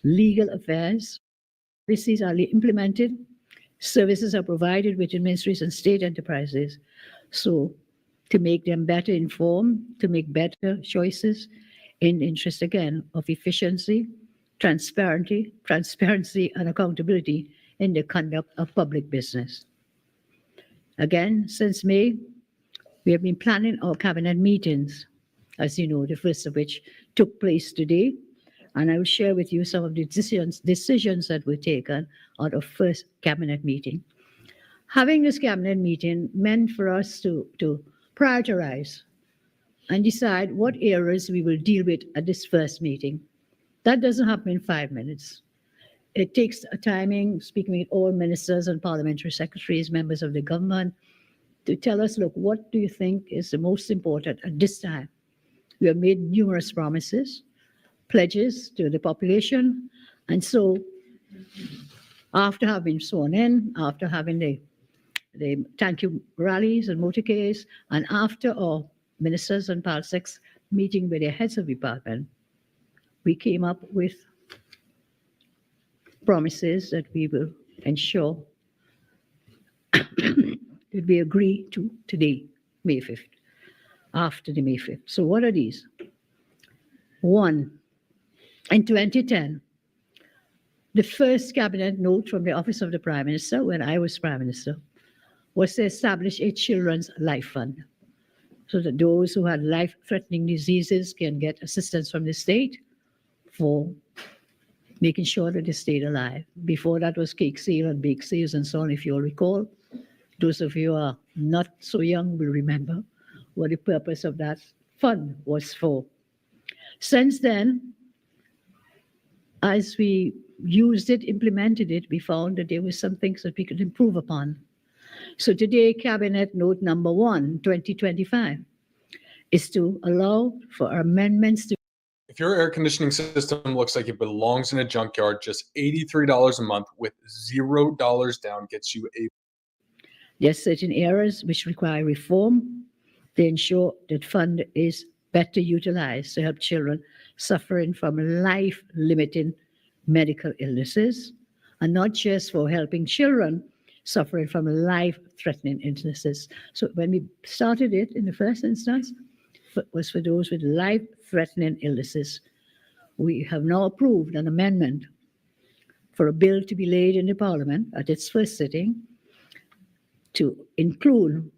Legal affairs. Policies are implemented. Services are provided within ministries and state enterprises. So to make them better informed, to make better choices in the interest, again, of efficiency, transparency and accountability in the conduct of public business. Again, since May, we have been planning our cabinet meetings, as you know, the first of which took place today. And I will share with you some of the decisions that were taken at our first cabinet meeting. Having this cabinet meeting meant for us to prioritize and decide what areas we will deal with at this first meeting. That doesn't happen in 5 minutes. It takes a timing, speaking with all ministers and parliamentary secretaries, members of the government, to tell us, look, what do you think is the most important at this time? We have made numerous promises, pledges to the population. And so after having sworn in, after having the thank you rallies and motorcades, and after our ministers and parsecs meeting with their heads of department, we came up with promises that we will ensure that we agree to today, May 5th, after the May 5th. So what are these? One, in 2010, the first cabinet note from the Office of the Prime Minister, when I was Prime Minister, was to establish a children's life fund so that those who had life-threatening diseases can get assistance from the state for making sure that they stayed alive. Before that was cake sale and bake sales and so on, if you'll recall. Those of you who are not so young will remember what the purpose of that fund was for. Since then, as we used it, implemented it, we found that there were some things that we could improve upon. So today, Cabinet Note number 1, 2025, is to allow for amendments to. If your air conditioning system looks like it belongs in a junkyard, just $83 a month with $0 down gets you a. There are certain areas which require reform to ensure that fund is better utilized to help children suffering from life-limiting medical illnesses, and not just for helping children suffering from life-threatening illnesses. So when we started it in the first instance, it was for those with life-threatening illnesses. We have now approved an amendment for a bill to be laid in the Parliament at its first sitting to include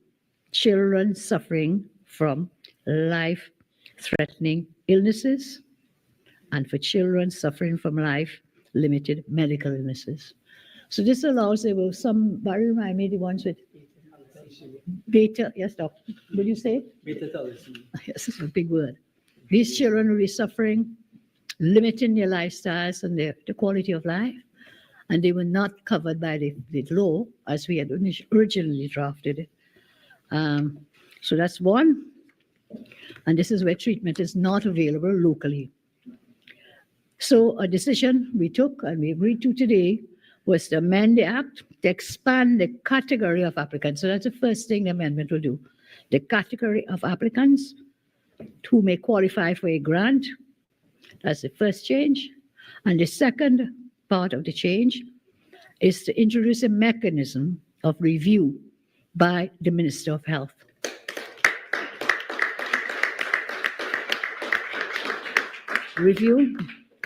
children suffering from life-threatening illnesses and for children suffering from life-limited medical illnesses. So this allows, there were some, Barry, remind me, the ones with beta, yes, doctor, would you say? Beta thalassemia. Yes, it's a big word. These children will be suffering, limiting their lifestyles and the quality of life, and they were not covered by the law as we had originally drafted it. So that's one. And this is where treatment is not available locally. So a decision we took and we agreed to today was to amend the Act to expand the category of applicants. So that's the first thing the amendment will do. The category of applicants who may qualify for a grant, That's the first change. And the second part of the change is to introduce a mechanism of review by the Minister of Health. Review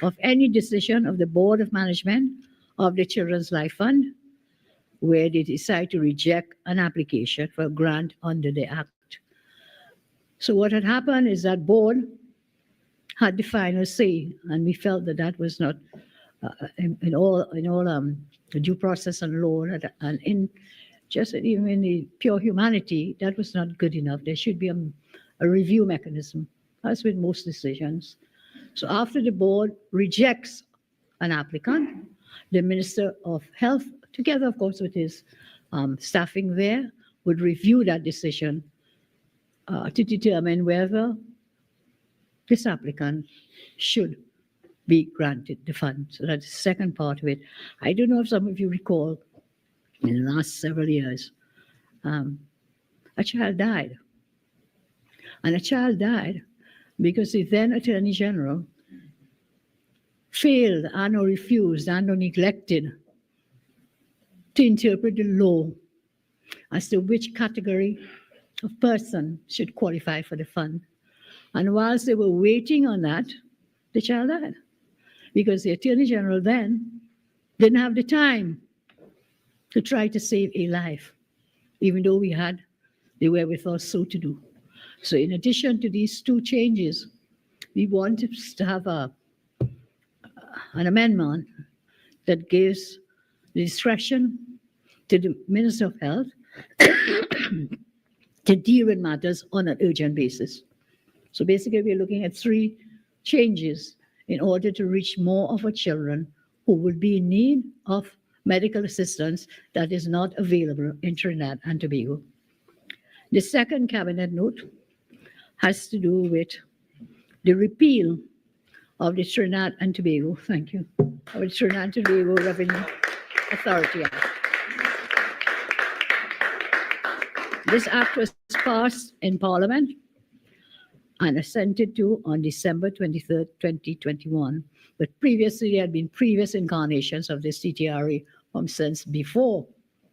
of any decision of the Board of Management of the Children's Life Fund where they decide to reject an application for a grant under the Act. So what had happened is that board had the final say, and we felt that that was not in all due process and law, and in just even in the pure humanity, that was not good enough. There should be a review mechanism, as with most decisions. So after the board rejects an applicant, the Minister of Health, together of course with his staffing there, would review that decision to determine whether this applicant should be granted the fund. So that's the second part of it. I don't know if some of you recall, in the last several years, a child died. And a child died because the then Attorney General failed and or refused and or neglected to interpret the law as to which category of person should qualify for the fund. And whilst they were waiting on that, the child died. Because the Attorney General then didn't have the time to try to save a life, even though we had the wherewithal so to do. So in addition to these two changes, we wanted to have an amendment that gives the discretion to the Minister of Health to deal with matters on an urgent basis. So basically, we're looking at three changes in order to reach more of our children who will be in need of medical assistance that is not available in Trinidad and Tobago. The second cabinet note has to do with the repeal of the Trinidad and Tobago, thank you, of the Trinidad and Tobago Revenue Authority Act. This act was passed in Parliament and assented to on December 23rd, 2021. But previously, there had been previous incarnations of this TTRE from since before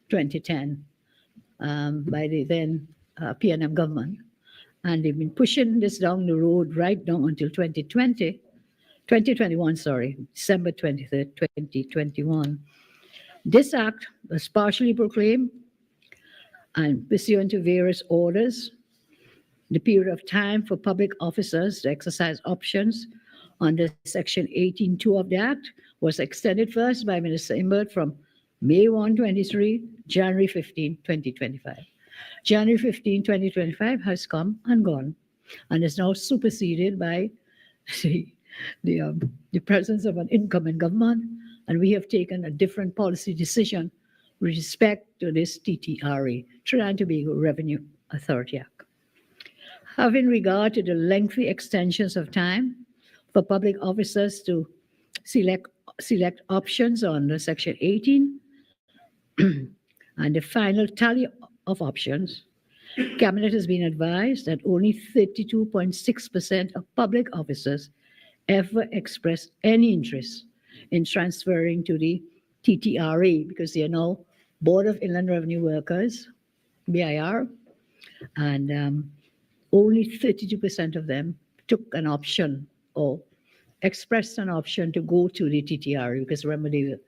2010 by the then PNM government. And they've been pushing this down the road right down until 2021, December 23rd, 2021. This act was partially proclaimed and pursuant to various orders. The period of time for public officers to exercise options under Section 18.2 of the Act was extended first by Minister Imbert from May 1, 23, January 15, 2025. January 15, 2025 has come and gone and is now superseded by the presence of an incoming government, and we have taken a different policy decision with respect to this TTRE, Trinidad and Tobago Revenue Authority Act. Having regard to the lengthy extensions of time for public officers to select options under Section 18 and the final tally of options, Cabinet has been advised that only 32.6% of public officers ever expressed any interest in transferring to the TTRE because they are now Board of Inland Revenue Workers, BIR, and only 32% of them took an option or expressed an option to go to the TTRE because remember they were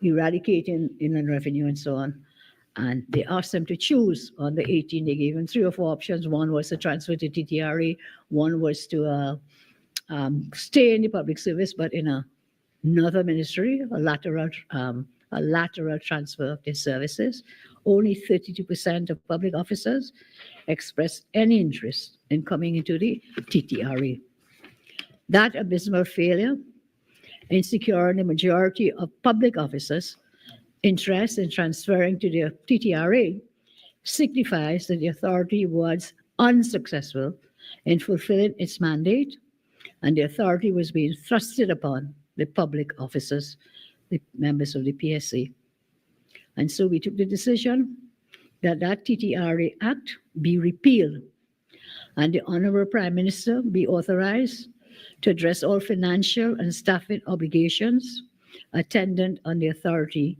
eradicating inland revenue and so on. And they asked them to choose on the 18. They gave them 3 or 4 options. One was to transfer to TTRE. One was to stay in the public service, but in another ministry, a lateral transfer of their services. Only 32% of public officers expressed any interest in coming into the TTRE. That abysmal failure in securing the majority of public officers' interest in transferring to the TTRE signifies that the authority was unsuccessful in fulfilling its mandate, and the authority was being thrusted upon the public officers, the members of the PSA. And so we took the decision that that TTRE Act be repealed and the Honorable Prime Minister be authorized to address all financial and staffing obligations attendant on the authority,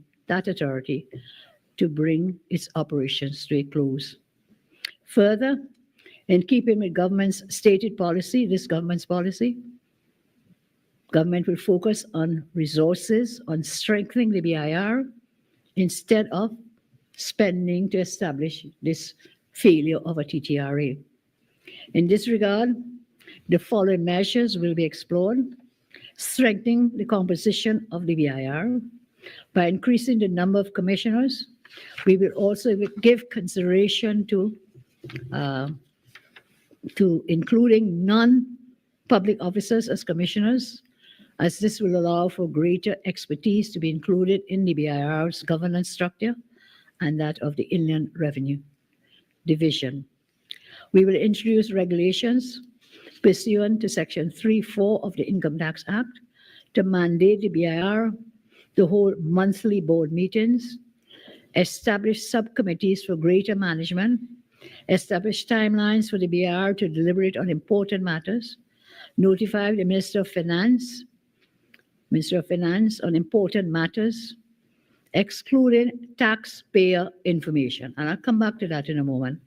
to bring its operations to a close. Further, in keeping with government's stated policy, this government's policy, government will focus on resources, on strengthening the BIR, instead of spending to establish this failure of a TTRA. In this regard, the following measures will be explored: strengthening the composition of the BIR by increasing the number of commissioners. We will also give consideration to including non-public officers as commissioners, as this will allow for greater expertise to be included in the BIR's governance structure and that of the Inland Revenue Division. We will introduce regulations pursuant to Section 3(4) of the Income Tax Act to mandate the BIR to hold monthly board meetings, establish subcommittees for greater management, establish timelines for the BIR to deliberate on important matters, notify the Minister of Finance on important matters, excluding taxpayer information. And I'll come back to that in a moment.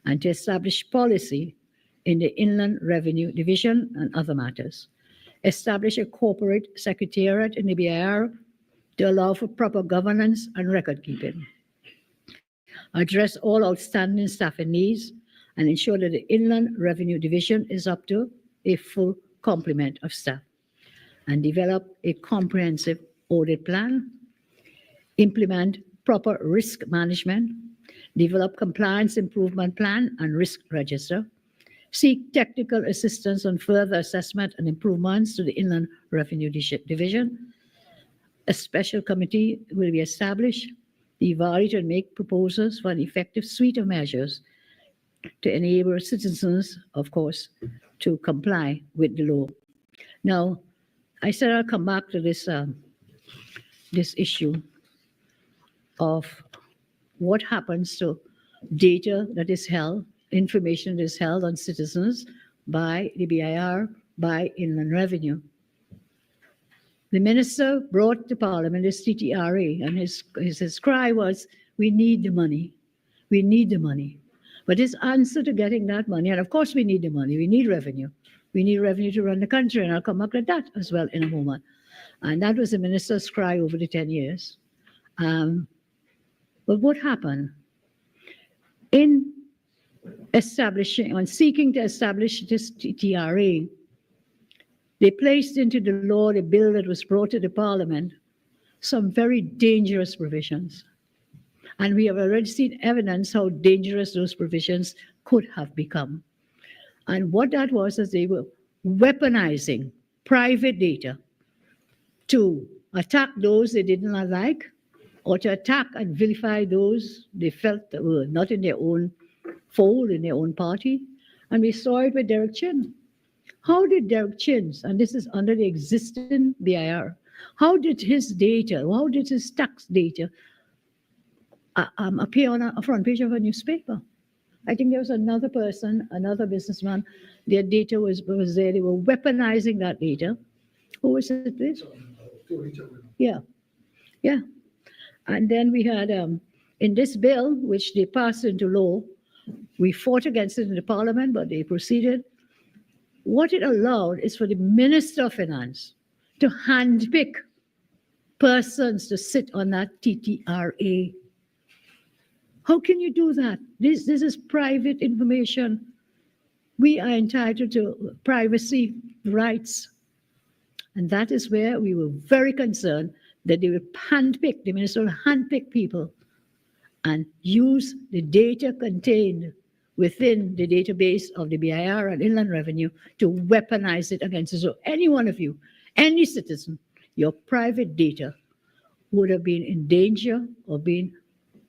And to establish policy in the Inland Revenue Division and other matters. Establish a corporate secretariat in the BIR to allow for proper governance and record keeping. Address all outstanding staffing needs and ensure that the Inland Revenue Division is up to a full complement of staff. And develop a comprehensive audit plan. Implement proper risk management. Develop compliance improvement plan and risk register. Seek technical assistance on further assessment and improvements to the Inland Revenue Division. A special committee will be established to evaluate and make proposals for an effective suite of measures to enable citizens, of course, to comply with the law. Now, I said I'll come back to this issue of what happens to data that is held, information that is held on citizens by the BIR, by Inland Revenue. The minister brought to Parliament this TTRA, and his cry was, we need the money, we need the money. But his answer to getting that money, and of course we need the money, we need revenue. We need revenue to run the country, and I'll come back to that as well in a moment. And that was the minister's cry over the 10 years. But what happened? In seeking to establish this TRA, they placed into the law, the bill that was brought to the Parliament, some very dangerous provisions. And we have already seen evidence how dangerous those provisions could have become. And what that was is they were weaponizing private data to attack those they did not like, or to attack and vilify those they felt that were not in their own fold, in their own party. And we saw it with Derek Chin. How did Derek Chin's, and this is under the existing BIR, how did his data, how did his tax data appear on a front page of a newspaper? I think there was another person, another businessman, their data was there. They were weaponizing that data. Who was it, please? Yeah. And then we had, in this bill, which they passed into law, we fought against it in the Parliament, but they proceeded. What it allowed is for the Minister of Finance to handpick persons to sit on that TTRA. How can you do that? This is private information. We are entitled to privacy rights. And that is where we were very concerned that they would handpick, the minister will handpick people and use the data contained within the database of the BIR and Inland Revenue to weaponize it against us. So any one of you, any citizen, your private data would have been in danger of being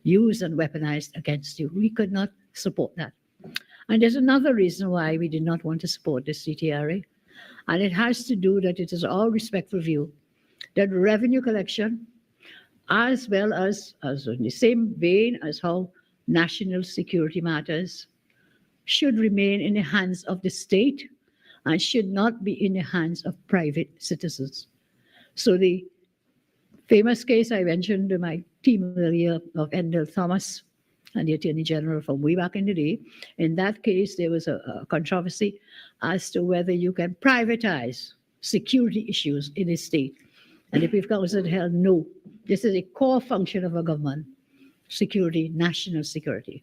used and weaponized against you. We could not support that. And there's another reason why we did not want to support this CTRA, and it has to do that it is our respectful view that revenue collection, as well as in the same vein as how national security matters, should remain in the hands of the state, and should not be in the hands of private citizens. So the famous case I mentioned to my team earlier of Endel Thomas and the Attorney General from way back in the day, in that case, there was a controversy as to whether you can privatize security issues in a state. And the Supreme Council held no. This is a core function of a government, security, national security.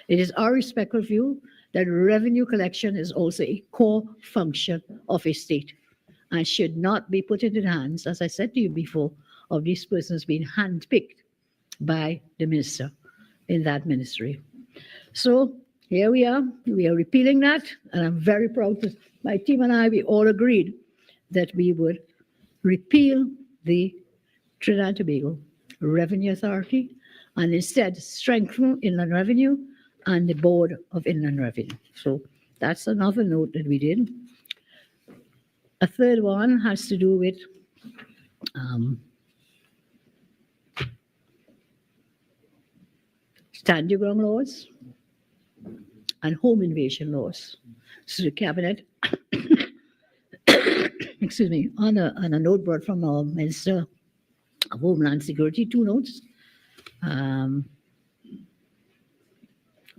It is our respectful view that revenue collection is also a core function of a state and should not be put in the hands, as I said to you before, of these persons being handpicked by the minister in that ministry. So here we are repealing that, and I'm very proud that my team and I, we all agreed that we would repeal the Trinidad and Tobago Revenue Authority and instead strengthen Inland Revenue and the Board of Inland Revenue. So that's another note that we did. A third one has to do with stand your ground laws and home invasion laws. So the cabinet, excuse me, on a note brought from our Minister of Homeland Security, 2 notes.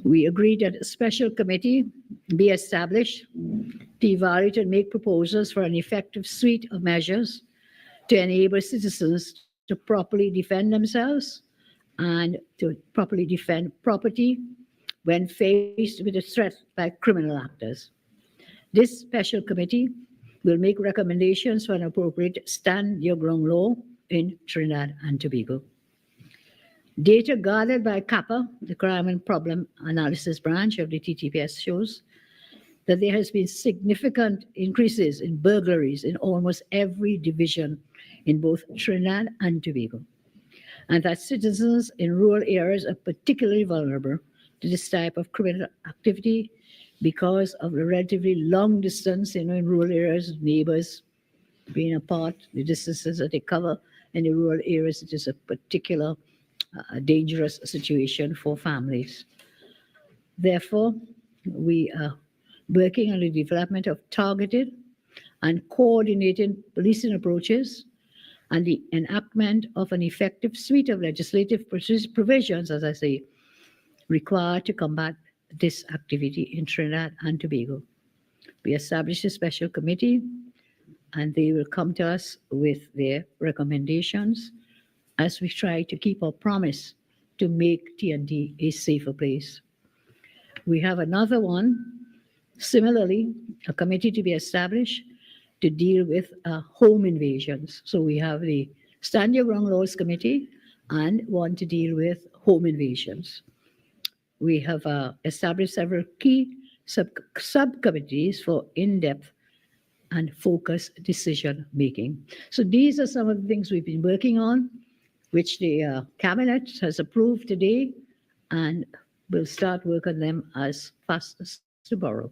We agreed that a special committee be established to evaluate and make proposals for an effective suite of measures to enable citizens to properly defend themselves and to properly defend property when faced with a threat by criminal actors. This special committee will make recommendations for an appropriate stand your ground law in Trinidad and Tobago. Data gathered by CAPA, the Crime and Problem Analysis Branch of the TTPS, shows that there has been significant increases in burglaries in almost every division in both Trinidad and Tobago, and that citizens in rural areas are particularly vulnerable to this type of criminal activity because of the relatively long distance, in rural areas, neighbors being apart, the distances that they cover in the rural areas. It is a particular dangerous situation for families. Therefore, we are working on the development of targeted and coordinated policing approaches and the enactment of an effective suite of legislative provisions, as I say, required to combat this activity in Trinidad and Tobago. We established a special committee, and they will come to us with their recommendations as we try to keep our promise to make TNT a safer place. We have another one, similarly, a committee to be established to deal with home invasions. So we have the Stand Your Ground Laws Committee and one to deal with home invasions. We have established several key subcommittees for in-depth and focused decision making. So these are some of the things we've been working on, which the cabinet has approved today, and we'll start work on them as fast as tomorrow.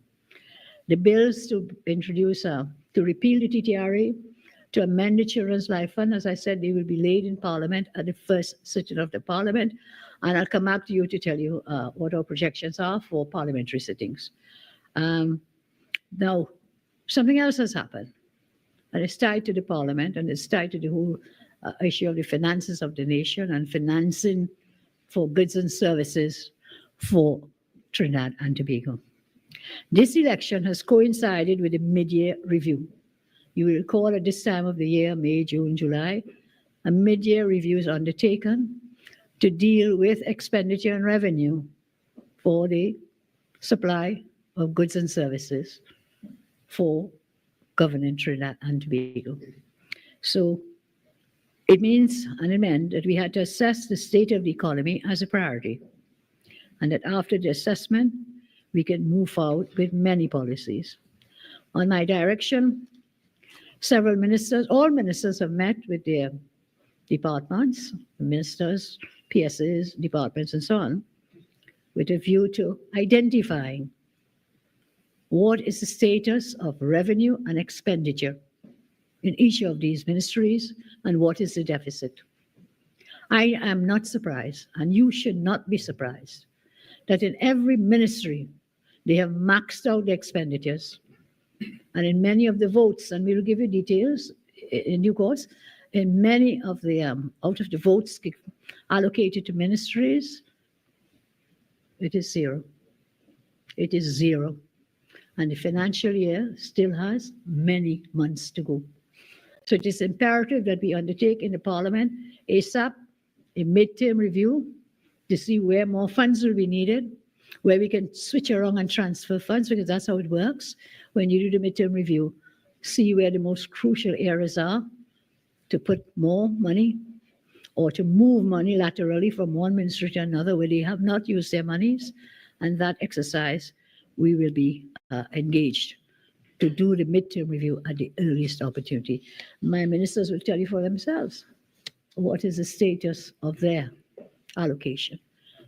The bills to introduce, to repeal the TTRA, to amend the Children's Life Fund, as I said, they will be laid in Parliament at the first sitting of the Parliament, and I'll come back to you to tell you what our projections are for parliamentary sittings. Now, something else has happened, and it's tied to the Parliament, and it's tied to the whole issue of the finances of the nation and financing for goods and services for Trinidad and Tobago. This election has coincided with a mid-year review. You will recall at this time of the year, May, June, July, a mid-year review is undertaken to deal with expenditure and revenue for the supply of goods and services for governing Trinidad and Tobago. So it means, and it meant, that we had to assess the state of the economy as a priority, and that after the assessment, we can move forward with many policies. On my direction, several ministers, all ministers have met with their departments, ministers, PSAs, departments, and so on, with a view to identifying what is the status of revenue and expenditure in each of these ministries and what is the deficit. I am not surprised, and you should not be surprised, that in every ministry they have maxed out the expenditures And in many of the votes, and we'll give you details in due course, in many of the, out of the votes allocated to ministries, it is zero. It is zero. And the financial year still has many months to go. So it is imperative that we undertake in the Parliament ASAP a midterm review to see where more funds will be needed, where we can switch around and transfer funds, because that's how it works. When you do the midterm review, see where the most crucial areas are to put more money or to move money laterally from one ministry to another where they have not used their monies. And that exercise, we will be engaged to do the midterm review at the earliest opportunity. My ministers will tell you for themselves what is the status of their allocation.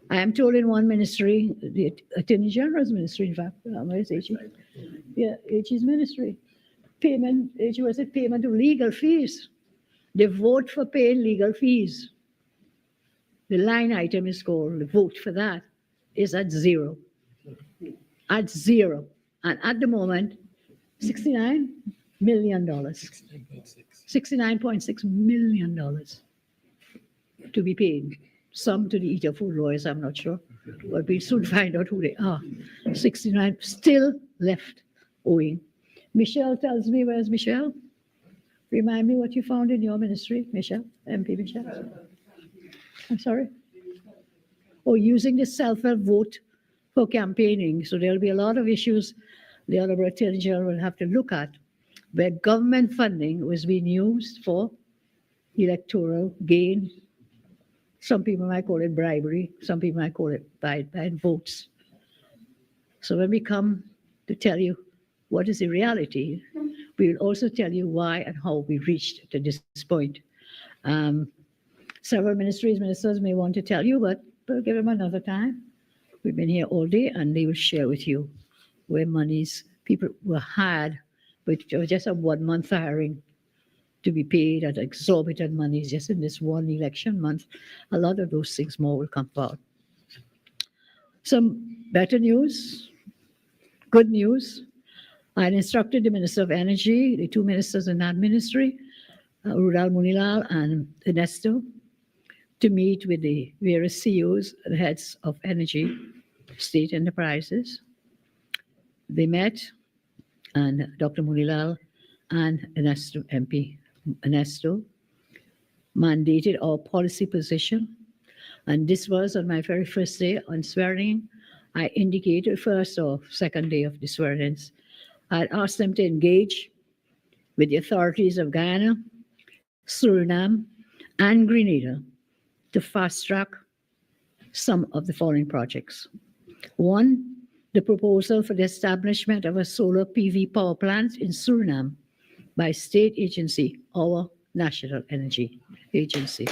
I am told in one ministry, the Attorney General's ministry, in fact, where is HE? Yeah, HE's ministry. Payment, HE was it payment of legal fees. They vote for paying legal fees. The line item is called, the vote for that is at zero. At zero. And at the moment, $69 million. $69.6 million to be paid. Some to the Eater Food lawyers, I'm not sure. But we'll soon find out who they are. 69 still left owing. Michelle tells me, where's Michelle? Remind me what you found in your ministry, Michelle, MP Michelle. I'm sorry? Oh, using the self-help vote for campaigning. So there'll be a lot of issues the Honorable Attorney General will have to look at where government funding was being used for electoral gain. Some people might call it bribery. Some people might call it buying votes. So when we come to tell you what is the reality, we will also tell you why and how we reached to this point. Several ministers may want to tell you, but we'll give them another time. We've been here all day, and they will share with you where monies people were hired, but just a 1 month hiring to be paid at exorbitant monies just in this one election month. A lot of those things more will come out. Some better news, good news. I instructed the Minister of Energy, the two ministers in that ministry, Rudal Munilal and Ernesto, to meet with the various CEOs and heads of energy state enterprises. They met, and Dr. Munilal and Ernesto, MP Ernesto, mandated our policy position. And this was on my very first day on swearing. I indicated first or second day of the swearing-ins. I asked them to engage with the authorities of Guyana, Suriname, and Grenada to fast-track some of the following projects. One, the proposal for the establishment of a solar PV power plant in Suriname by state agency, our National Energy Agency.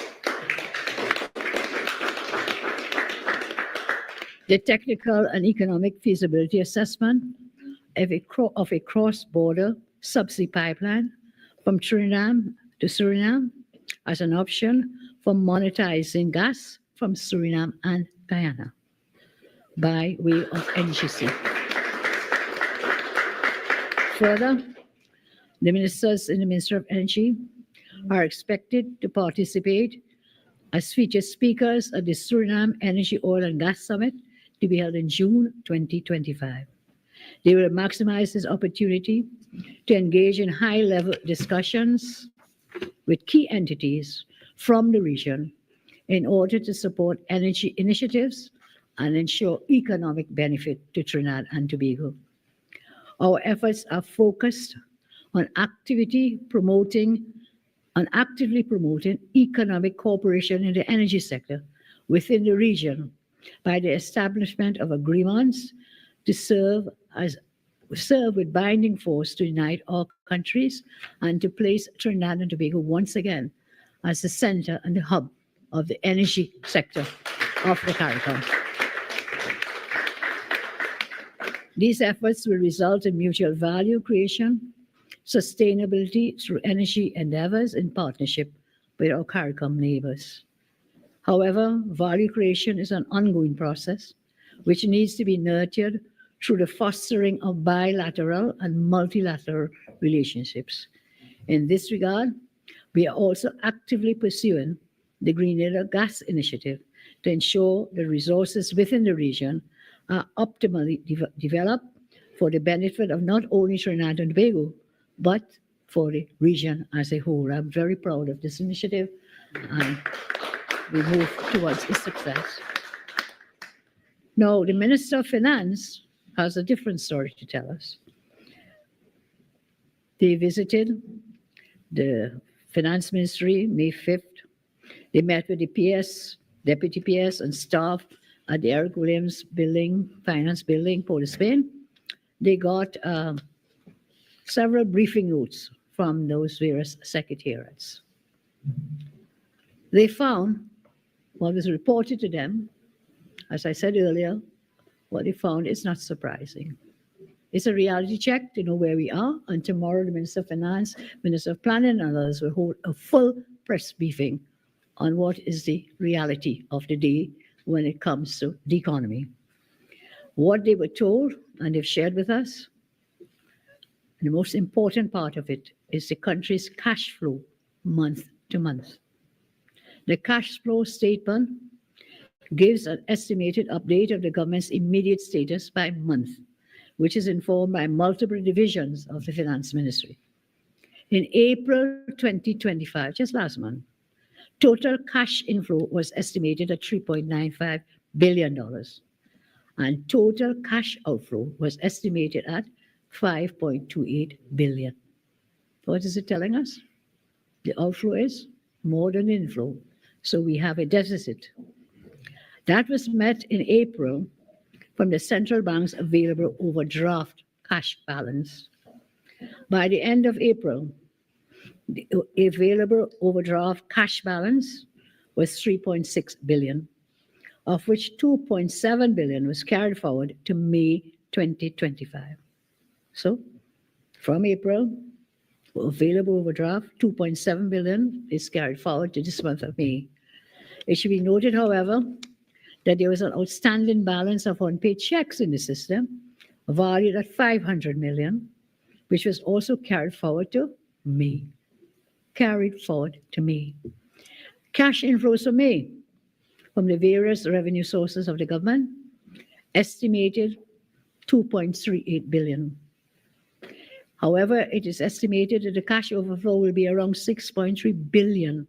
The technical and economic feasibility assessment of a cross-border subsea pipeline from Trinidad to Suriname as an option for monetizing gas from Suriname and Guyana by way of NGC. Further, the ministers in the Ministry of Energy are expected to participate as featured speakers at the Suriname Energy, Oil and Gas Summit to be held in June 2025. They will maximize this opportunity to engage in high-level discussions with key entities from the region in order to support energy initiatives and ensure economic benefit to Trinidad and Tobago. Our efforts are focused on actively promoting economic cooperation in the energy sector within the region by the establishment of agreements to serve with binding force to unite our countries and to place Trinidad and Tobago once again as the center and the hub of the energy sector of the CARICOM. These efforts will result in mutual value creation, sustainability through energy endeavors in partnership with our CARICOM neighbors. However, value creation is an ongoing process which needs to be nurtured through the fostering of bilateral and multilateral relationships. In this regard, we are also actively pursuing the Grenada Gas Initiative to ensure the resources within the region are optimally developed for the benefit of not only Trinidad and Tobago, but for the region as a whole. I'm very proud of this initiative, and we move towards its success. Now, the Minister of Finance has a different story to tell us. They visited the Finance Ministry May 5th. They met with the PS, Deputy PS, and staff at the Eric Williams Building, Finance Building, Port of Spain. They got several briefing notes from those various secretariats. They found what was reported to them, as I said earlier, what they found is not surprising. It's a reality check to know where we are, and tomorrow the Minister of Finance, Minister of Planning, and others will hold a full press briefing on what is the reality of the day when it comes to the economy. What they were told, and they've shared with us, the most important part of it is the country's cash flow month to month. The cash flow statement gives an estimated update of the government's immediate status by month, which is informed by multiple divisions of the Finance Ministry. In April 2025, just last month, total cash inflow was estimated at $3.95 billion, and total cash outflow was estimated at $5.28 billion. What is it telling us? The outflow is more than inflow, so we have a deficit. That was met in April from the central bank's available overdraft cash balance. By the end of April, the available overdraft cash balance was $3.6 billion, of which $2.7 billion was carried forward to May 2025. So, from April, available overdraft, $2.7 billion is carried forward to this month of May. It should be noted, however, that there was an outstanding balance of unpaid checks in the system, valued at $500 million, which was also carried forward to May. Carried forward to May. Cash inflows for May from the various revenue sources of the government, estimated $2.38 billion. However, it is estimated that the cash overflow will be around $6.3 billion,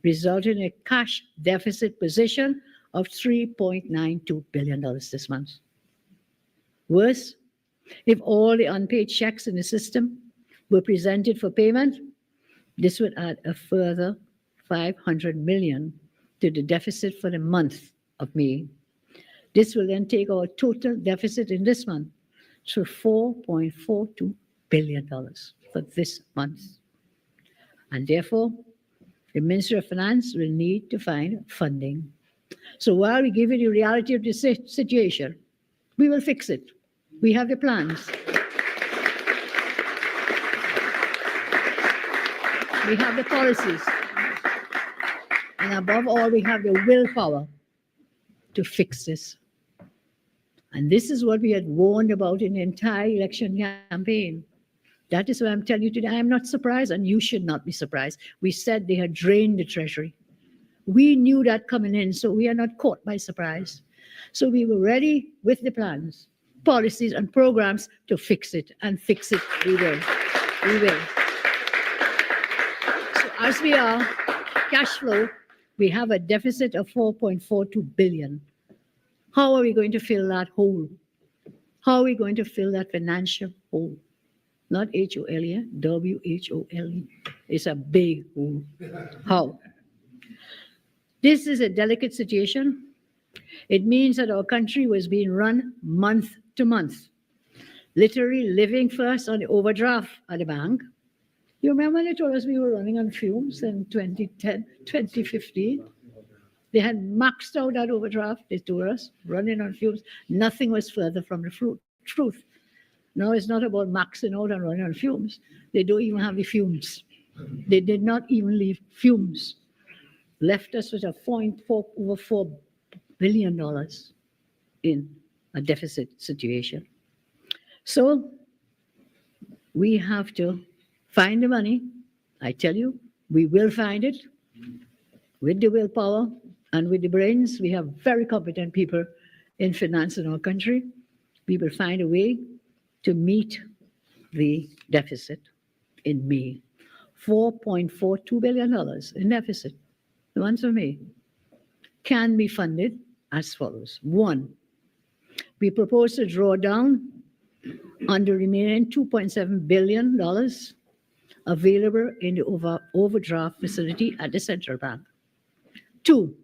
resulting in a cash deficit position of $3.92 billion this month. Worse, if all the unpaid checks in the system were presented for payment, this would add a further $500 million to the deficit for the month of May. This will then take our total deficit in this month to $4.42 billion for this month. And therefore, the Ministry of Finance will need to find funding. So while we give you the reality of the situation, we will fix it. We have the plans. We have the policies. And above all, we have the willpower to fix this. And this is what we had warned about in the entire election campaign. That is why I'm telling you today, I'm not surprised, and you should not be surprised. We said they had drained the treasury. We knew that coming in, so we are not caught by surprise. So we were ready with the plans, policies, and programs to fix it, and fix it we will. We will. So as we are, cash flow, we have a deficit of $4.42 billion. How are we going to fill that hole? How are we going to fill that financial hole? Not H-O-L-E, W-H-O-L-E. It's a big hole. How? This is a delicate situation. It means that our country was being run month to month, literally living first on the overdraft at the bank. You remember when they told us we were running on fumes in 2010, 2015? They had maxed out that overdraft, they told us, running on fumes. Nothing was further from the truth. Now it's not about maxing out and running on fumes. They don't even have the fumes. They did not even leave fumes. Left us with over $4 billion in a deficit situation. So we have to find the money. I tell you, we will find it with the willpower and with the brains. We have very competent people in finance in our country. We will find a way to meet the deficit in May. $4.42 billion in deficit. The ones for me can be funded as follows. One, we propose to draw down on the remaining $2.7 billion available in the overdraft facility at the central bank. Two,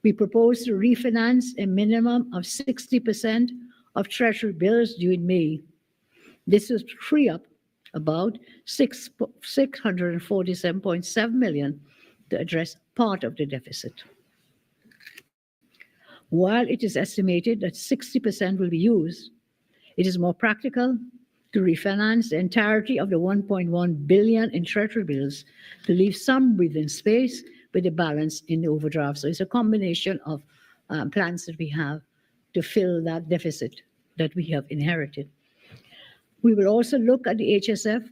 we propose to refinance a minimum of 60% of Treasury bills due in May. This will free up about $647.7 million to address part of the deficit. While it is estimated that 60% will be used, it is more practical to refinance the entirety of the $1.1 billion in Treasury bills to leave some breathing space with the balance in the overdraft. So it's a combination of plans that we have to fill that deficit that we have inherited. We will also look at the HSF,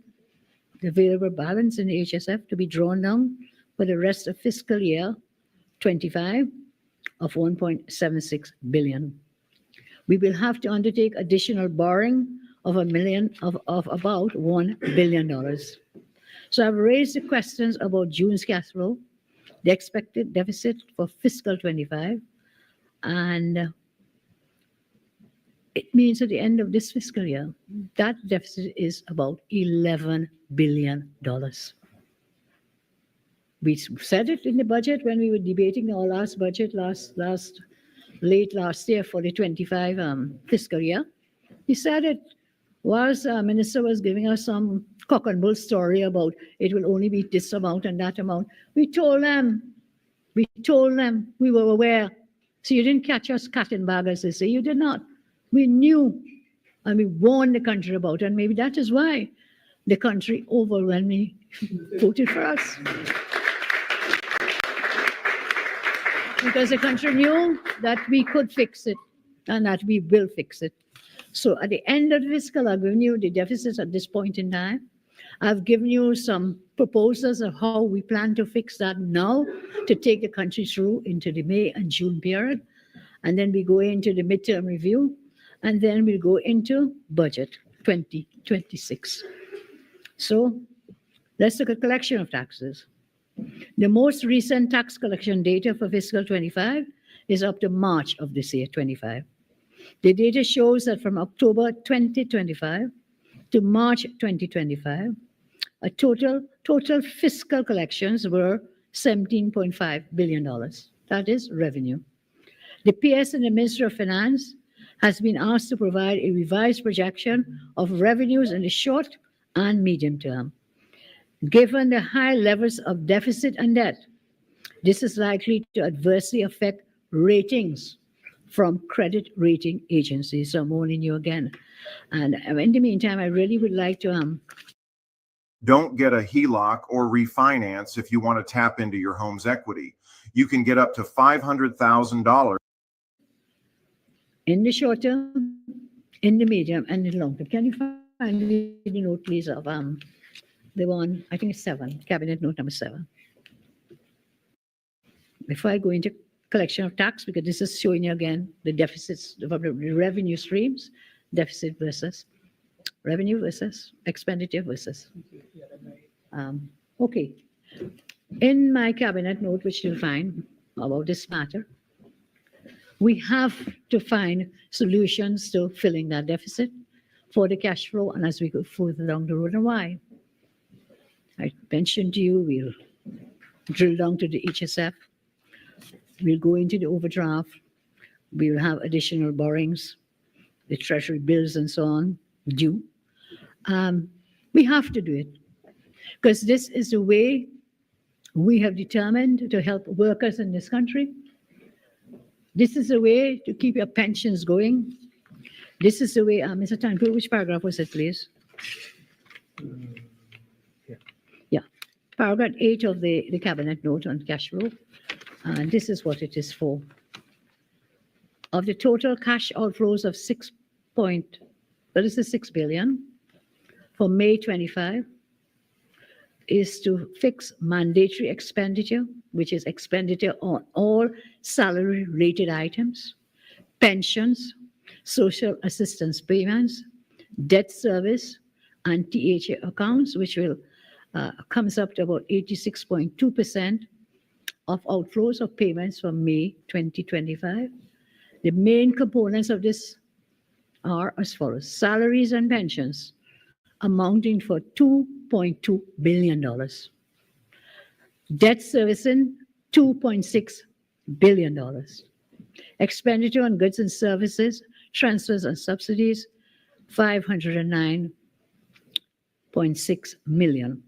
the available balance in the HSF to be drawn down for the rest of fiscal year 25 of $1.76 billion. We will have to undertake additional borrowing of about $1 billion. So I've raised the questions about June's cash flow, the expected deficit for fiscal 25, and it means at the end of this fiscal year, that deficit is about $11 billion. We said it in the budget when we were debating our last budget late last year for the 25 fiscal year. He said it whilst our minister was giving us some cock and bull story about it will only be this amount and that amount. We told them, we were aware. So you didn't catch us cat in bag, as they say. You did not. We knew and we warned the country about it. And maybe that is why the country overwhelmingly voted for us. Because the country knew that we could fix it and that we will fix it. So at the end of the fiscal, I've given you the deficits at this point in time. I've given you some proposals of how we plan to fix that now to take the country through into the May and June period. And then we go into the midterm review, and then we'll go into budget 2026. So let's look at collection of taxes. The most recent tax collection data for fiscal 25 is up to March of this year, 25. The data shows that from October 2025 to March 2025, a total fiscal collections were $17.5 billion. That is revenue. The PS and the Ministry of Finance has been asked to provide a revised projection of revenues in the short and medium term. Given the high levels of deficit and debt, this is likely to adversely affect ratings from credit rating agencies. So I'm warning you again. And in the meantime, I really would like to Don't get a HELOC or refinance if you want to tap into your home's equity. You can get up to $500,000. In the short term, in the medium, and in the long term. Can you find the note, please, of the one, I think it's 7, cabinet note number 7. Before I go into collection of tax, because this is showing you again the deficits, the revenue streams, deficit versus revenue versus expenditure versus. Okay. In my cabinet note, which you'll find about this matter, we have to find solutions to filling that deficit for the cash flow and as we go further down the road. And why? I mentioned to you, we'll drill down to the HSF. We'll go into the overdraft. We'll have additional borrowings, the treasury bills and so on due. We have to do it because this is the way we have determined to help workers in this country. This is the way to keep your pensions going. This is the way, Mr. Tanku, which paragraph was it, please? Yeah, paragraph 8 of the cabinet note on cash flow. And this is what it is for. Of the total cash outflows of but it's a 6 billion for May 25, is to fix mandatory expenditure, which is expenditure on all salary-related items, pensions, social assistance payments, debt service, and THA accounts, which will comes up to about 86.2% of outflows of payments from May 2025. The main components of this are as follows: salaries and pensions amounting for $2.2 billion. Debt servicing, $2.6 billion. Expenditure on goods and services, transfers and subsidies, $509.6 million.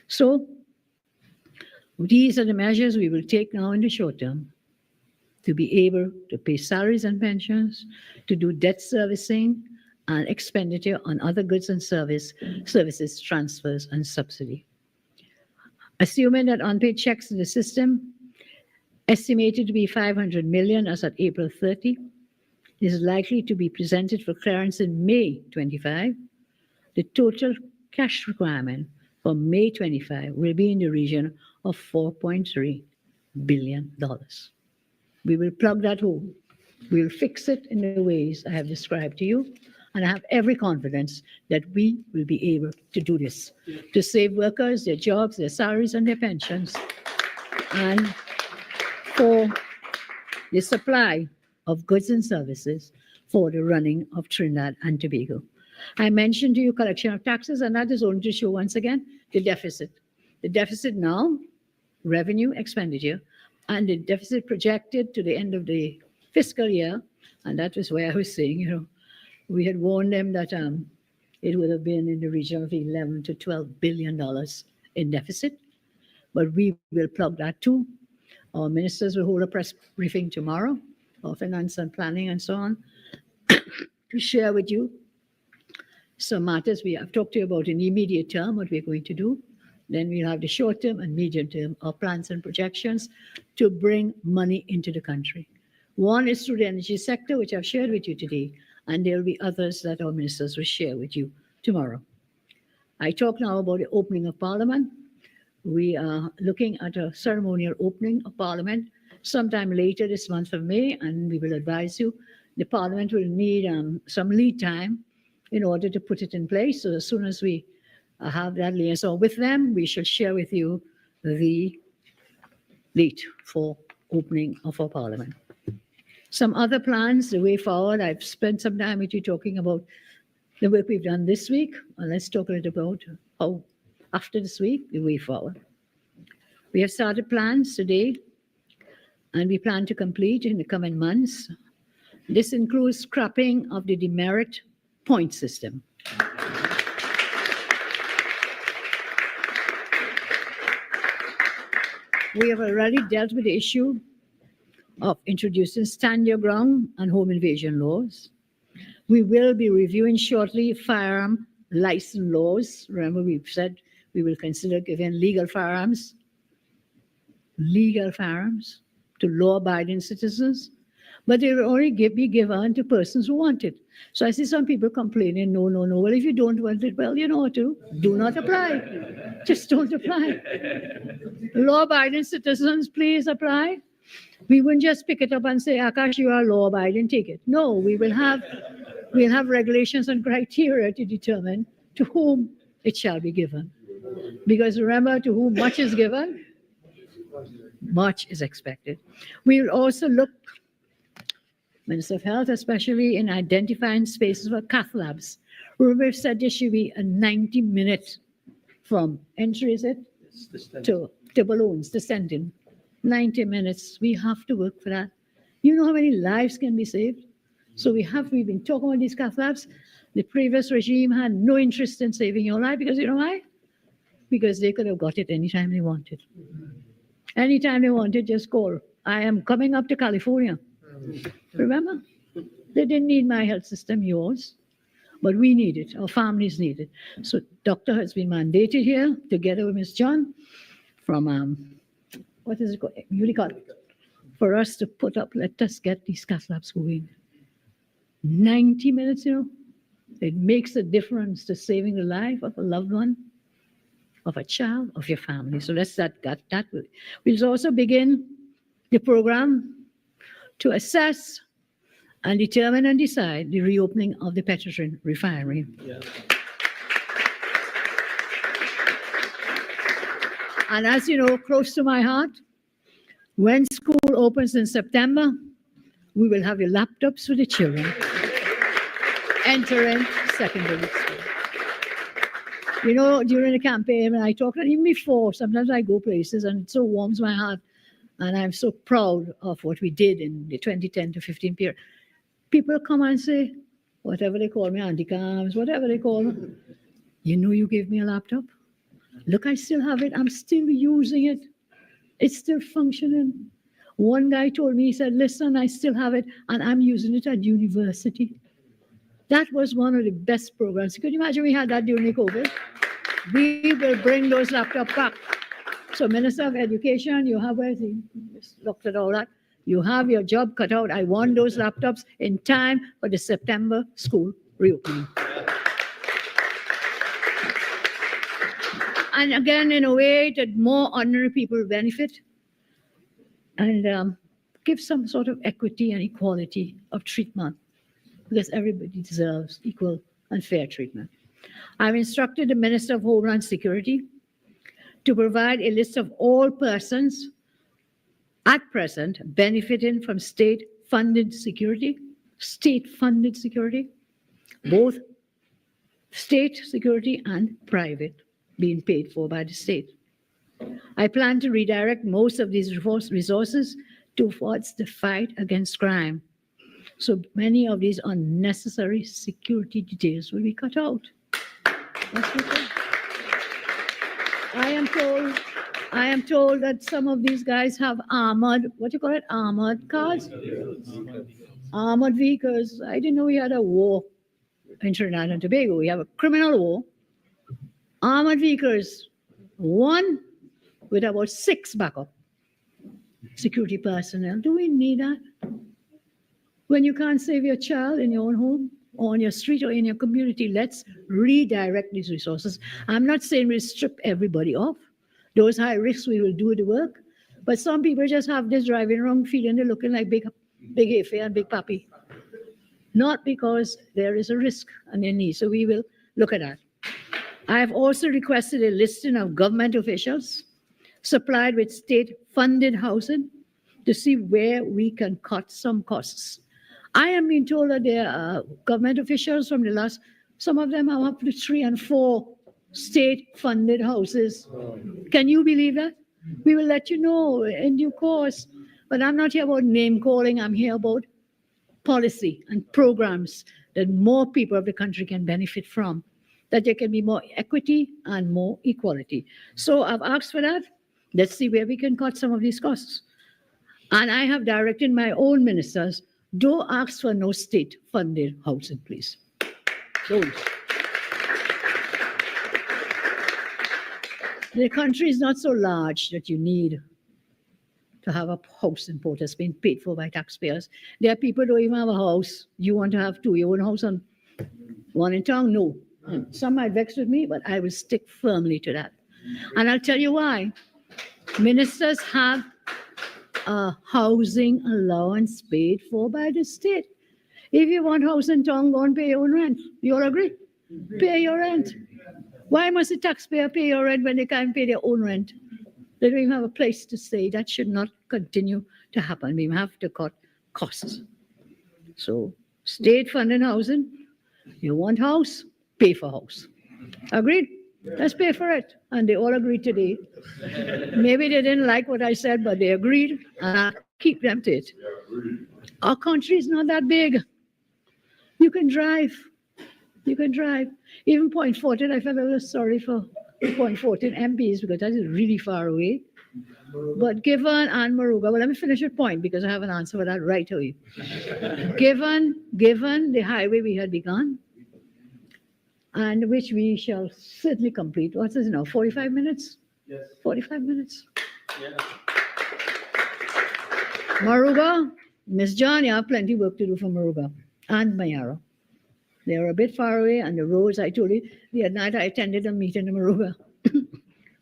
So these are the measures we will take now in the short term to be able to pay salaries and pensions, to do debt servicing and expenditure on other goods and services, transfers and subsidy. Assuming that unpaid checks in the system, estimated to be 500 million as at April 30, is likely to be presented for clearance in May 25. The total cash requirement for May 25 will be in the region of $4.3 billion. We will plug that hole. We will fix it in the ways I have described to you, and I have every confidence that we will be able to do this, to save workers, their jobs, their salaries, and their pensions, and for the supply of goods and services for the running of Trinidad and Tobago. I mentioned to you collection of taxes, and that is only to show once again the deficit. The deficit now, revenue, expenditure, and the deficit projected to the end of the fiscal year, and that was where I was saying, we had warned them that it would have been in the region of $11 to $12 billion in deficit, but we will plug that too. Our ministers will hold a press briefing tomorrow, our finance and planning and so on, to share with you some matters we have talked to you about in the immediate term, what we're going to do. Then we'll have the short term and medium term, our plans and projections to bring money into the country. One is through the energy sector, which I've shared with you today, and there will be others that our ministers will share with you tomorrow. I talk now about the opening of Parliament. We are looking at a ceremonial opening of Parliament sometime later this month of May, and we will advise you. The Parliament will need some lead time in order to put it in place. So as soon as we have that liaison with them, we shall share with you the date for opening of our Parliament. Some other plans, the way forward, I've spent some time with you talking about the work we've done this week. And let's talk a little about how, after this week, the way forward. We have started plans today, and we plan to complete in the coming months. This includes scrapping of the demerit point system. We have already dealt with the issue of introducing stand your ground and home invasion laws. We will be reviewing shortly firearm license laws. Remember, we've said we will consider giving legal firearms to law-abiding citizens, but they will only be given to persons who want it. So I see some people complaining, no. Well, if you don't want it, well, you know what to do not apply. Just don't apply. Law-abiding citizens, please apply. We wouldn't just pick it up and say, Akash, you are law-abiding, take it. No, we'll have regulations and criteria to determine to whom it shall be given. Because remember, to whom much is given, much is expected. We will also look, Minister of Health, especially in identifying spaces for cath labs. Remember, we've said there should be a 90-minute from entry, is it? To balloons, descending. 90 minutes. We have to work for that. You know how many lives can be saved? So we've been talking about these cath labs. The previous regime had no interest in saving your life because you know why? Because they could have got it anytime they wanted. Anytime they wanted, just call. I am coming up to California. Remember? They didn't need my health system, yours. But we need it. Our families need it. So doctor has been mandated here together with Ms. John from, what is it called? Unicon. For us to put up, let us get these cath labs going. 90 minutes, It makes a difference to saving the life of a loved one, of a child, of your family. So let's that. We'll also begin the program to assess and determine and decide the reopening of the Petrogen refinery. Yeah. And as you know, close to my heart, when school opens in September, we will have your laptops for the children entering secondary school. You know, during the campaign, when I talk, and even before, sometimes I go places and it so warms my heart. And I'm so proud of what we did in the 2010 to 15 period. People come and say, whatever they call me, anti-cams, whatever they call me, you know you gave me a laptop? Look, I still have it. I'm still using it. It's still functioning. One guy told me, he said, listen, I still have it, and I'm using it at university. That was one of the best programs. Could you imagine we had that during the COVID? We will bring those laptops back. So Minister of Education, you have everything. Just looked at all that. You have your job cut out. I want those laptops in time for the September school reopening. And again, in a way that more ordinary people benefit and give some sort of equity and equality of treatment, because everybody deserves equal and fair treatment. I've instructed the Minister of Homeland Security to provide a list of all persons at present benefiting from state-funded security, both state security and private, being paid for by the state. I plan to redirect most of these resources towards the fight against crime. So many of these unnecessary security details will be cut out. That's what I am told that some of these guys have armored, armored cars? Armored vehicles. I didn't know we had a war in Trinidad and Tobago. We have a criminal war. Armored vehicles, one with about 6 backup security personnel. Do we need that? When you can't save your child in your own home or on your street or in your community, let's redirect these resources. I'm not saying we'll strip everybody off. Those high risks, we will do the work. But some people just have this driving around feeling they're looking like big Efe and Big Papi. Not because there is a risk and a need. So we will look at that. I have also requested a listing of government officials supplied with state-funded housing to see where we can cut some costs. I am being told that there are government officials from the last, some of them have up to 3 and 4 state-funded houses. Can you believe that? We will let you know in due course. But I'm not here about name calling. I'm here about policy and programs that more people of the country can benefit from, that there can be more equity and more equality. So I've asked for that. Let's see where we can cut some of these costs. And I have directed my own ministers, don't ask for no state-funded housing, please. Don't. The country is not so large that you need to have a house in Port that's being paid for by taxpayers. There are people who don't even have a house. You want to have 2, your own house and one in town? No. And some might vex with me, but I will stick firmly to that. And I'll tell you why. Ministers have a housing allowance paid for by the state. If you want house in town, go and pay your own rent. You all agree? Pay your rent. Why must the taxpayer pay your rent when they can't pay their own rent? They don't even have a place to stay. That should not continue to happen. We have to cut costs. So state-funded housing, you want house, pay for house. Agreed? Let's pay for it. And they all agreed today. Maybe they didn't like what I said, but they agreed, and I'll keep them to it. Our country is not that big. You can drive. You can drive. Even Point 14, I felt a little sorry for Point 14 MPs because that is really far away. But given and Moruga, well, let me finish your point because I have an answer for that right away. Given the highway we had begun, and which we shall certainly complete. What is it now, 45 minutes? Yes. 45 minutes. Yeah. Moruga, Ms. John, you have plenty of work to do for Moruga and Mayara. They were a bit far away, and the roads, I told you, the other night I attended a meeting in Maruga.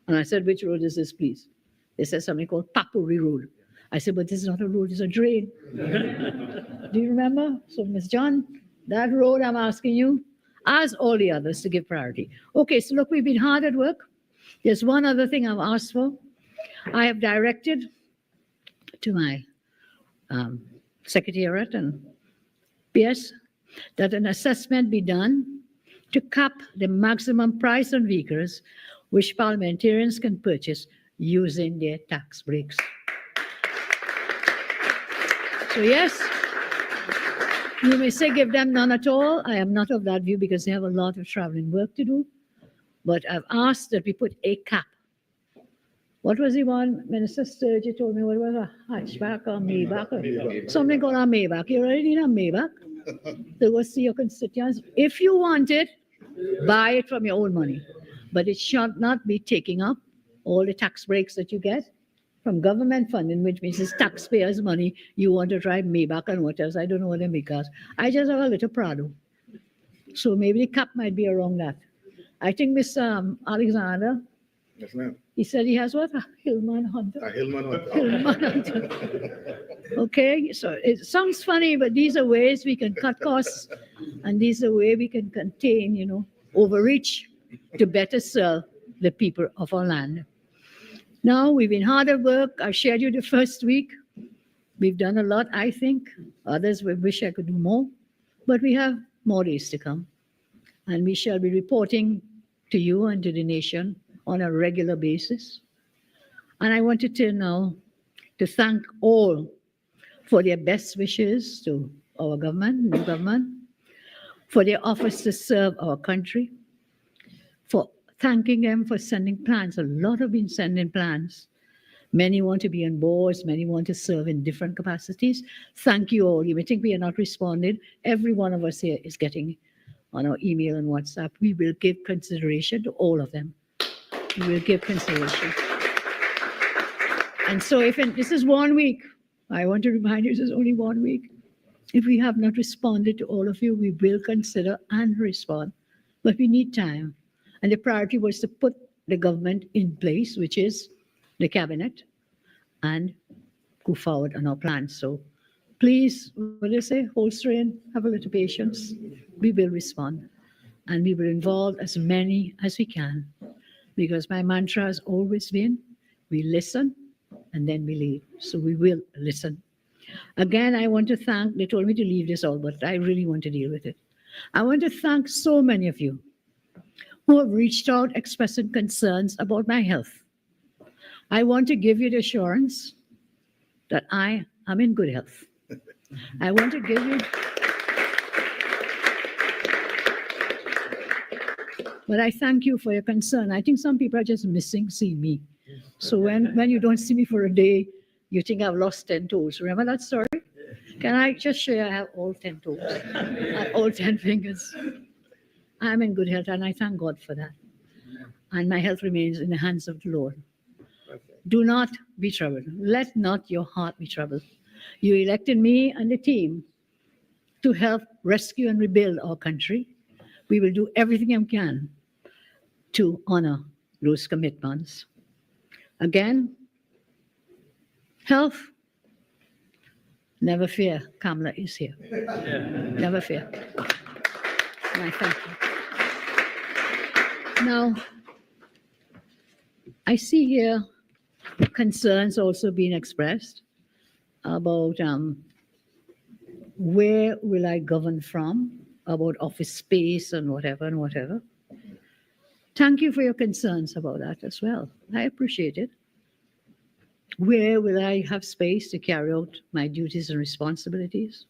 And I said, which road is this, please? They said something called Papuri Road. I said, but this is not a road, it's a drain. Do you remember? So, Miss John, that road I'm asking you, ask all the others to give priority. Okay, so look, we've been hard at work. There's one other thing I've asked for. I have directed to my secretariat and PS that an assessment be done to cap the maximum price on vehicles which parliamentarians can purchase using their tax breaks. So yes, you may say give them none at all. I am not of that view because they have a lot of traveling work to do. But I've asked that we put a cap. What was the one? Minister Sturgeon told me what was a hatchback or Maybach or something called a Maybach. You already need a Maybach to go see your constituents. If you want it, buy it from your own money. But it should not be taking up all the tax breaks that you get from government funding, which means it's taxpayers' money. You want to drive Maybach and what else? I don't know what they make us. I just have a little Prado. So maybe the cap might be around that. I think Mr. Alexander, Yes, ma'am. he said he has what? A Hillman Hunter. A Hillman Hunter. Hillman Hunter. Okay, so it sounds funny, but these are ways we can cut costs, and these are ways we can contain, overreach to better serve the people of our land. Now, we've been hard at work. I shared you the first week. We've done a lot, I think. Others will wish I could do more, but we have more days to come. And we shall be reporting to you and to the nation on a regular basis. And I want to turn now to thank all for their best wishes to our government, new government, for their offers to serve our country, for thanking them for sending plans. A lot have been sending plans. Many want to be on boards, many want to serve in different capacities. Thank you all. You may think we are not responding. Every one of us here is getting on our email and WhatsApp. We will give consideration to all of them. We will give consideration. And so if this is 1 week, I want to remind you this is only 1 week. If we have not responded to all of you, we will consider and respond. But we need time. And the priority was to put the government in place, which is the cabinet, and go forward on our plans. So please, what do you say? Hold straight, have a little patience. We will respond. And we will involve as many as we can. Because my mantra has always been, we listen and then we lead. So we will listen. Again, I want to thank, they told me to leave this all, but I really want to deal with it. I want to thank so many of you who have reached out expressing concerns about my health. I want to give you the assurance that I am in good health. I want to give you, but I thank you for your concern. I think some people are just missing seeing me. So when you don't see me for a day, you think I've lost 10 toes. Remember that story? Can I just show you I have all 10 toes and all 10 fingers? I'm in good health, and I thank God for that. And my health remains in the hands of the Lord. Do not be troubled. Let not your heart be troubled. You elected me and the team to help rescue and rebuild our country. We will do everything we can to honor those commitments. Again, health, never fear, Kamla is here. Never fear. And I thank you. Now, I see here concerns also being expressed about where will I govern from, about office space and whatever and whatever. Thank you for your concerns about that as well. I appreciate it. Where will I have space to carry out my duties and responsibilities?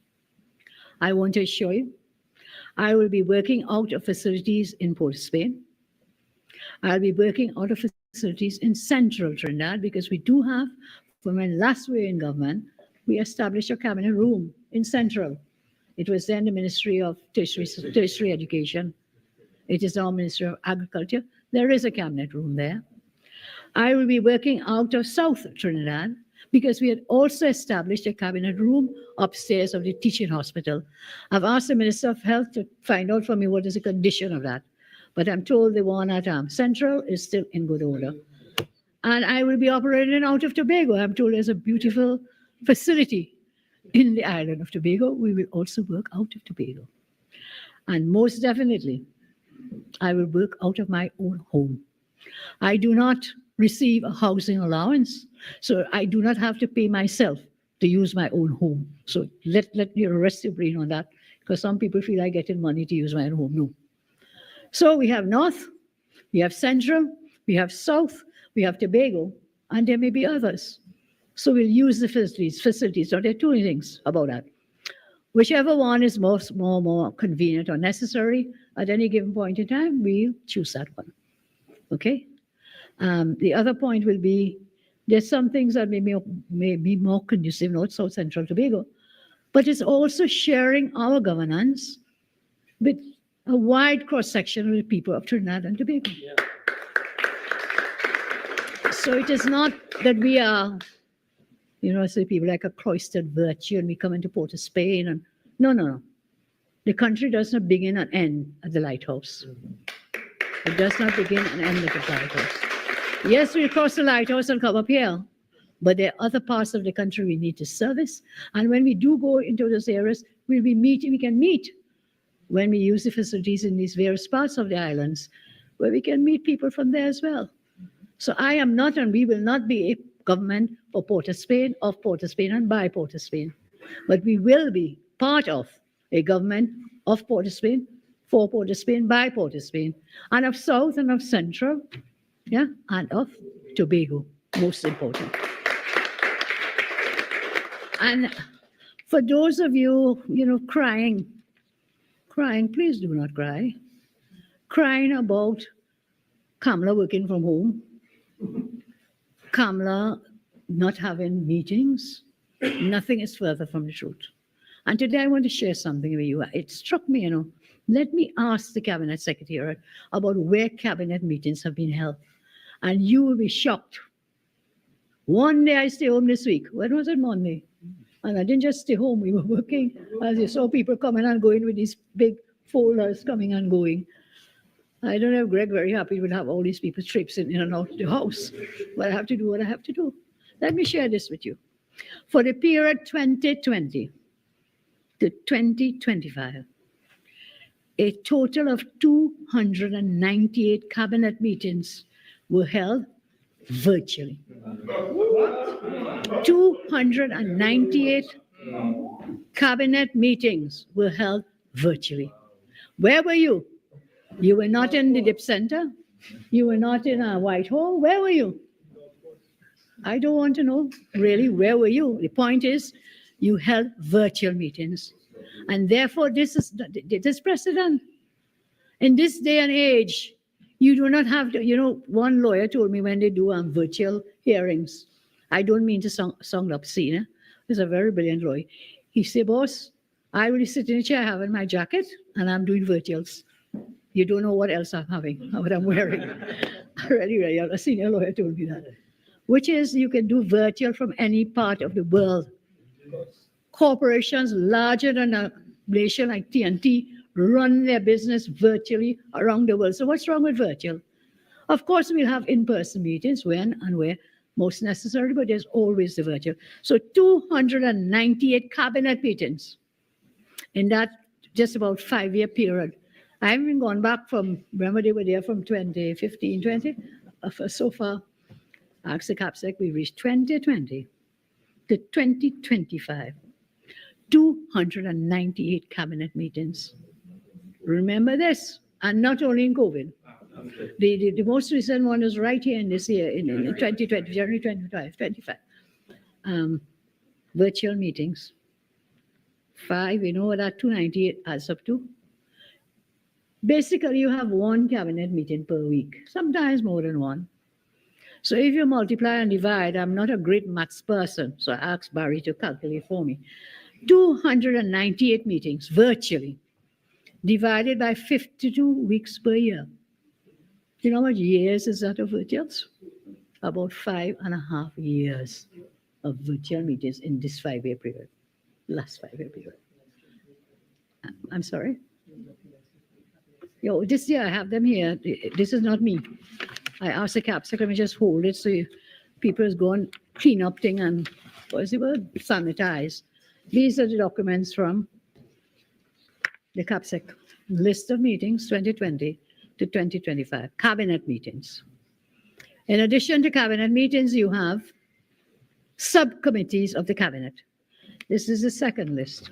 I want to assure you, I will be working out of facilities in Port of Spain. I'll be working out of facilities in central Trinidad because we do have, from when last we were in government, we established a cabinet room in central. It was then the Ministry of Tertiary Education. It is now Ministry of Agriculture. There is a cabinet room there. I will be working out of South Trinidad, because we had also established a cabinet room upstairs of the teaching hospital. I've asked the Minister of Health to find out for me what is the condition of that. But I'm told the one at Central is still in good order. And I will be operating out of Tobago. I'm told there's a beautiful facility in the island of Tobago. We will also work out of Tobago. And most definitely, I will work out of my own home. I do not receive a housing allowance, so I do not have to pay myself to use my own home. So let me rest your brain on that, because some people feel like getting money to use my own home. No. So we have North, we have Central, we have South, we have Tobago, and there may be others. So we'll use the facilities. So there are two things about that. Whichever one is more convenient or necessary at any given point in time, we'll choose that one. Okay? The other point will be, there's some things that may be more conducive, North, South, Central Tobago, but it's also sharing our governance with a wide cross-section of the people of Trinidad and Tobago. Yeah. So it is not that we are, say people like a cloistered virtue and we come into Port of Spain and no. The country does not begin and end at the lighthouse. It does not begin and end at the lighthouse. Yes, we cross the lighthouse and come up here, but there are other parts of the country we need to service. And when we do go into those areas, we can meet when we use the facilities in these various parts of the islands, where we can meet people from there as well. So I am not, and we will not be a government for Port of Spain, of Port of Spain, and by Port of Spain. But we will be part of a government of Port of Spain, for Port of Spain, by Port of Spain, and of South and of Central, and of Tobago, most important. And for those of you, crying, please do not cry. Crying about Kamla working from home, Kamla not having meetings, nothing is further from the truth. And today I want to share something with you. It struck me, let me ask the Cabinet Secretary about where cabinet meetings have been held. And you will be shocked. One day I stay home this week. When was it? Monday? And I didn't just stay home, we were working. As you saw people coming and going with these big folders coming and going. I don't know if Greg very happy would have all these people traipsing in and out of the house. But I have to do what I have to do. Let me share this with you. For the period 2020 to 2025, a total of 298 cabinet meetings were held virtually. 298 cabinet meetings were held virtually. Where were you? You were not in the DIP Center. You were not in Whitehall. Where were you? I don't want to know, really, where were you? The point is, you held virtual meetings. And therefore, this is precedent. In this day and age, you do not have to, one lawyer told me when they do virtual hearings, I don't mean to sound obscene, he's a very brilliant lawyer. He said, boss, I will sit in a chair having my jacket and I'm doing virtuals. You don't know what else I'm having, what I'm wearing. Really, a senior lawyer told me that. Which is you can do virtual from any part of the world. Corporations larger than a nation like TNT run their business virtually around the world. So what's wrong with virtual? Of course, we'll have in-person meetings when and where most necessary, but there's always the virtual. So 298 cabinet meetings in that just about 5-year period. I haven't gone back from, remember they were there from 2015, 20? So far, ask the CAPSEC, we reached 2020 to 2025. 298 cabinet meetings. Remember this, and not only in COVID. The most recent one is right here in this year, in 2020, January 25. Virtual meetings. 5, you know what that 298 adds up to? Basically, you have one cabinet meeting per week, sometimes more than one. So if you multiply and divide, I'm not a great maths person, so I asked Barry to calculate for me. 298 meetings virtually, divided by 52 weeks per year. You know how much years is that of virtuals? About 5.5 years. of virtual meetings in this 5-year period, last 5-year period. I'm sorry? This year I have them here. This is not me. I asked the CAPSEC, let me just hold it so people is going clean up thing and, what is the word? Sanitize. These are the documents from the CAPSEC list of meetings 2020 to 2025, cabinet meetings. In addition to cabinet meetings, you have subcommittees of the cabinet. This is the second list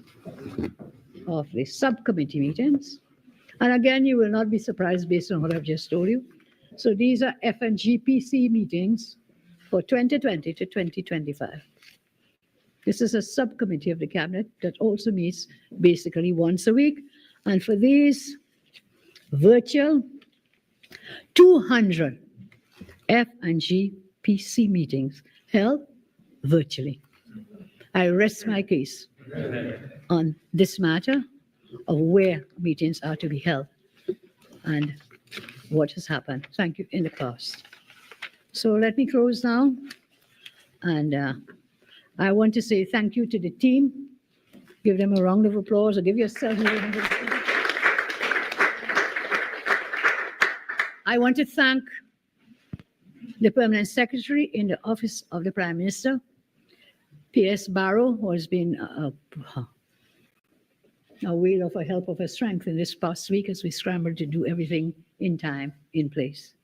of the subcommittee meetings. And again, you will not be surprised based on what I've just told you. So these are FNGPC meetings for 2020 to 2025. This is a subcommittee of the cabinet that also meets basically once a week. And for these virtual 200 FNGPC meetings held virtually. I rest my case on this matter of where meetings are to be held and what has happened. Thank you in the past. So let me close now. And I want to say thank you to the team. Give them a round of applause, or give yourself a round of applause. I want to thank the Permanent Secretary in the Office of the Prime Minister, P.S. Barrow, who has been a wheel of a help of a strength in this past week as we scrambled to do everything in time, in place.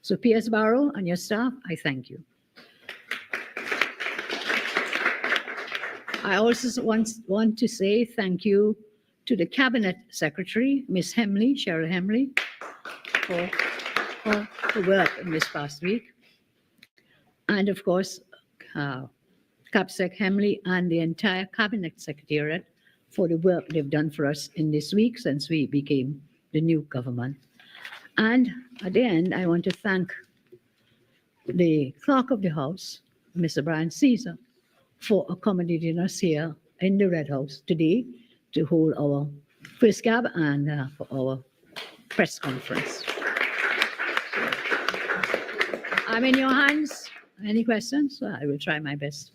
So P.S. Barrow and your staff, I thank you. I also want to say thank you to the Cabinet Secretary, Ms. Hemley, Cheryl Hemley, for her work in this past week. And of course, CAPSEC Hemley and the entire Cabinet Secretariat for the work they've done for us in this week since we became the new government. And at the end, I want to thank the Clerk of the House, Mr. Brian Caesar, for accommodating us here in the Red House today to hold our first gab and for our press conference. I'm in your hands. Any questions? I will try my best.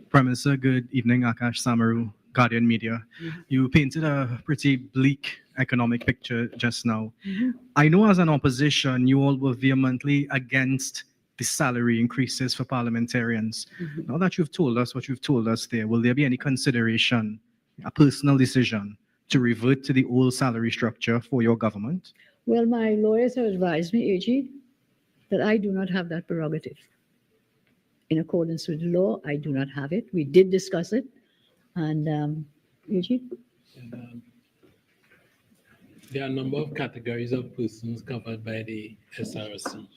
Prime Minister, good evening. Akash Samaru, Guardian Media. You painted a pretty bleak economic picture just now. I know as an opposition, you all were vehemently against the salary increases for parliamentarians. Now that you've told us what you've told us there, will there be any consideration, a personal decision, to revert to the old salary structure for your government? Well, my lawyers have advised me, AG, that I do not have that prerogative. In accordance with the law, I do not have it. We did discuss it. And AG? There are a number of categories of persons covered by the SRC,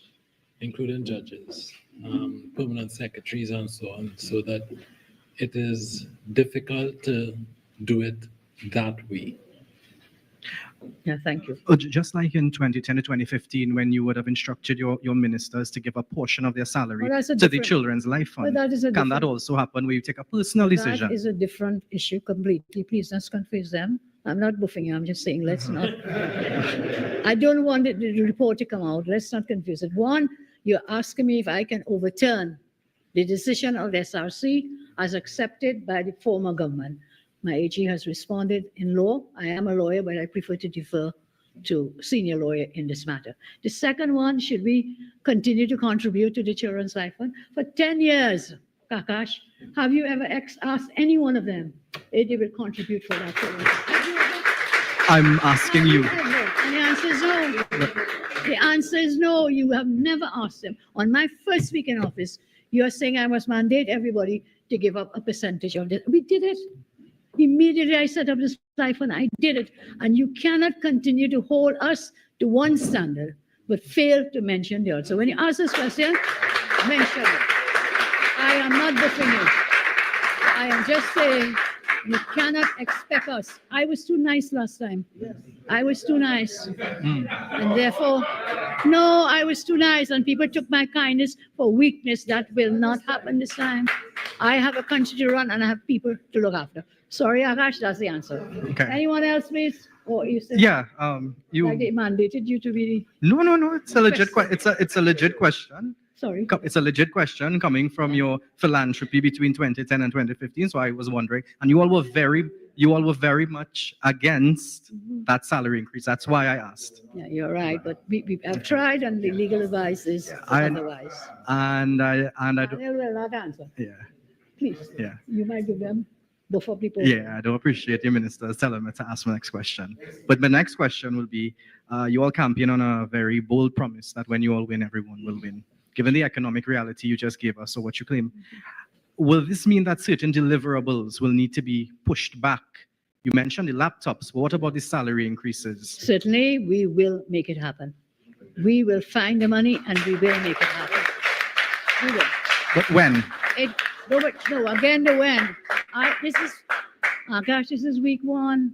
including judges, permanent secretaries, and so on, so that it is difficult to do it that way. Yeah, thank you. Just like in 2010 to 2015, when you would have instructed your ministers to give a portion of their salary Well, to the Children's Life Fund. Well, Can that also happen where you take a personal decision? That is a different issue completely. Please don't confuse them. I'm not buffing you. I'm just saying let's not. I don't want the report to come out. Let's not confuse it. One, you're asking me if I can overturn the decision of the SRC as accepted by the former government. My AG has responded in law. I am a lawyer, but I prefer to defer to senior lawyer in this matter. The second one, should we continue to contribute to the Children's Life Fund? For 10 years, Kakash, have you ever asked any one of them if they will contribute for that children? I'm asking you. And the answer is no. The answer is no. You have never asked them. On my first week in office, you're saying I must mandate everybody to give up a percentage of this. We did it. Immediately I set up this life and I did it. And you cannot continue to hold us to one standard, but fail to mention the other. So when you ask this question, mention it. I am not buffing you. I am just saying you cannot expect us. I was too nice last time. I was too nice. And therefore, no, I was too nice. And people took my kindness for weakness. That will not happen this time. I have a country to run and I have people to look after. Sorry, Akash, that's the answer. Okay. Anyone else, please? Or you said, Yeah, you. like they mandated you to be. No. It's a legit. It's a legit question. Sorry. It's a legit question coming from your philanthropy between 2010 and 2015. So I was wondering, and you all were very much against that salary increase. That's why I asked. Yeah, you're right. But we have tried, and the legal advice is I- otherwise. And I don't. They will not answer. Yeah. Please. Yeah. You might give them before people. Yeah, I don't appreciate your ministers telling me to ask my next question. But my next question will be, you all campaign on a very bold promise that when you all win, everyone will win. Given the economic reality you just gave us, or what you claim, will this mean that certain deliverables will need to be pushed back? You mentioned the laptops, but what about the salary increases? Certainly, we will make it happen. We will find the money and we will make it happen. We will. But when? No, again, the when. This is week 1.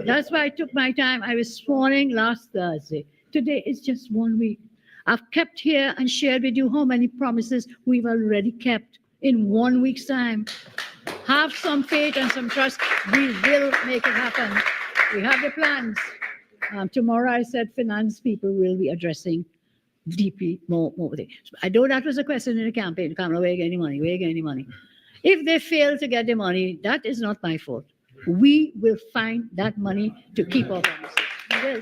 That's why I took my time. I was sworn last Thursday. Today is just 1 week. I've kept here and shared with you how many promises we've already kept in 1 week's time. Have some faith and some trust. We will make it happen. We have the plans. Tomorrow, I said finance people will be addressing deeply more things. I know that was a question in the campaign. Kamla, where you get any money? Where you get any money? If they fail to get the money, that is not my fault. We will find that money to keep our promises. We will.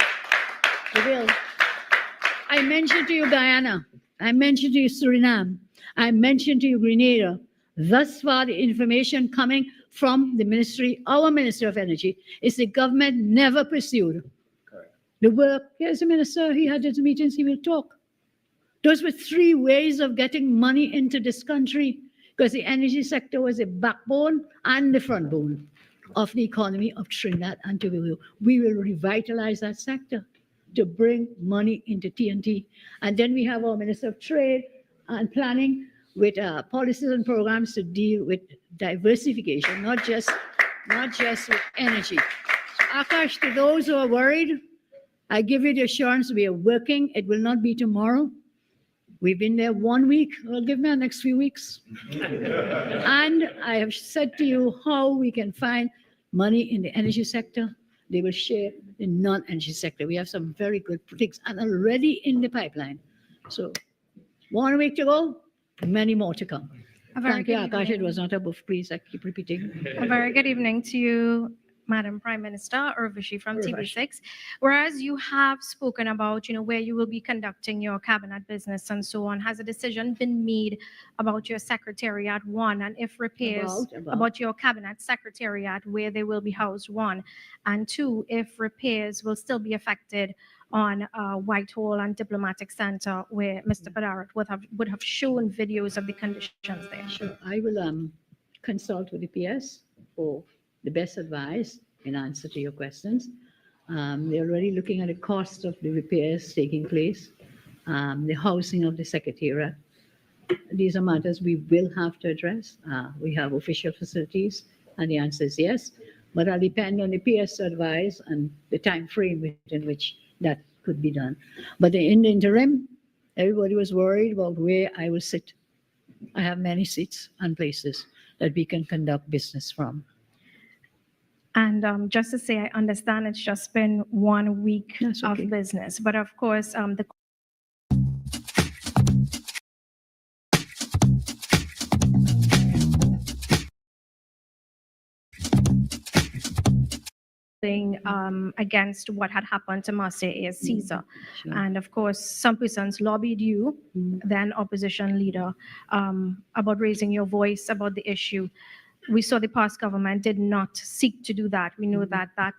We will. I mentioned to you Guyana. I mentioned to you Suriname. I mentioned to you Grenada. Thus far, the information coming from the ministry, our Minister of Energy, is the government never pursued the work. Here's the minister. He had his meetings. He will talk. Those were 3 ways of getting money into this country, because the energy sector was the backbone and the front bone of the economy of Trinidad and Tobago. We will revitalize that sector to bring money into TNT. And then we have our Minister of Trade and Planning with policies and programs to deal with diversification, not just with energy. Akash, to those who are worried, I give you the assurance we are working. It will not be tomorrow. We've been there 1 week. Well, give me the next few weeks. And I have said to you how we can find money in the energy sector. They will share the non-energy sector. We have some very good things and already in the pipeline. So 1 week to go, many more to come. Thank you, Akash. It was not a buff, please. I keep repeating. A very good evening to you, Madam Prime Minister Urvashi from TV6. Whereas you have spoken about, where you will be conducting your cabinet business and so on, has a decision been made about your secretariat, 1, and if repairs, about your cabinet secretariat, where they will be housed, 1, and 2, if repairs will still be affected on Whitehall and Diplomatic Center, where Mr. Padarat would have shown videos of the conditions there? Sure. I will consult with the PS for the best advice in answer to your questions. They're already looking at the cost of the repairs taking place, the housing of the secretariat. These are matters we will have to address. We have official facilities, and the answer is yes, but I'll depend on the PS advice and the time frame within which that could be done. But in the interim, everybody was worried about where I will sit. I have many seats and places that we can conduct business from. And just to say, I understand it's just been 1 week That's okay. of business, but of course, the thing against what had happened to Marseille as Caesar. Sure. And of course, some persons lobbied you, then opposition leader, about raising your voice about the issue. We saw the past government did not seek to do that. We know that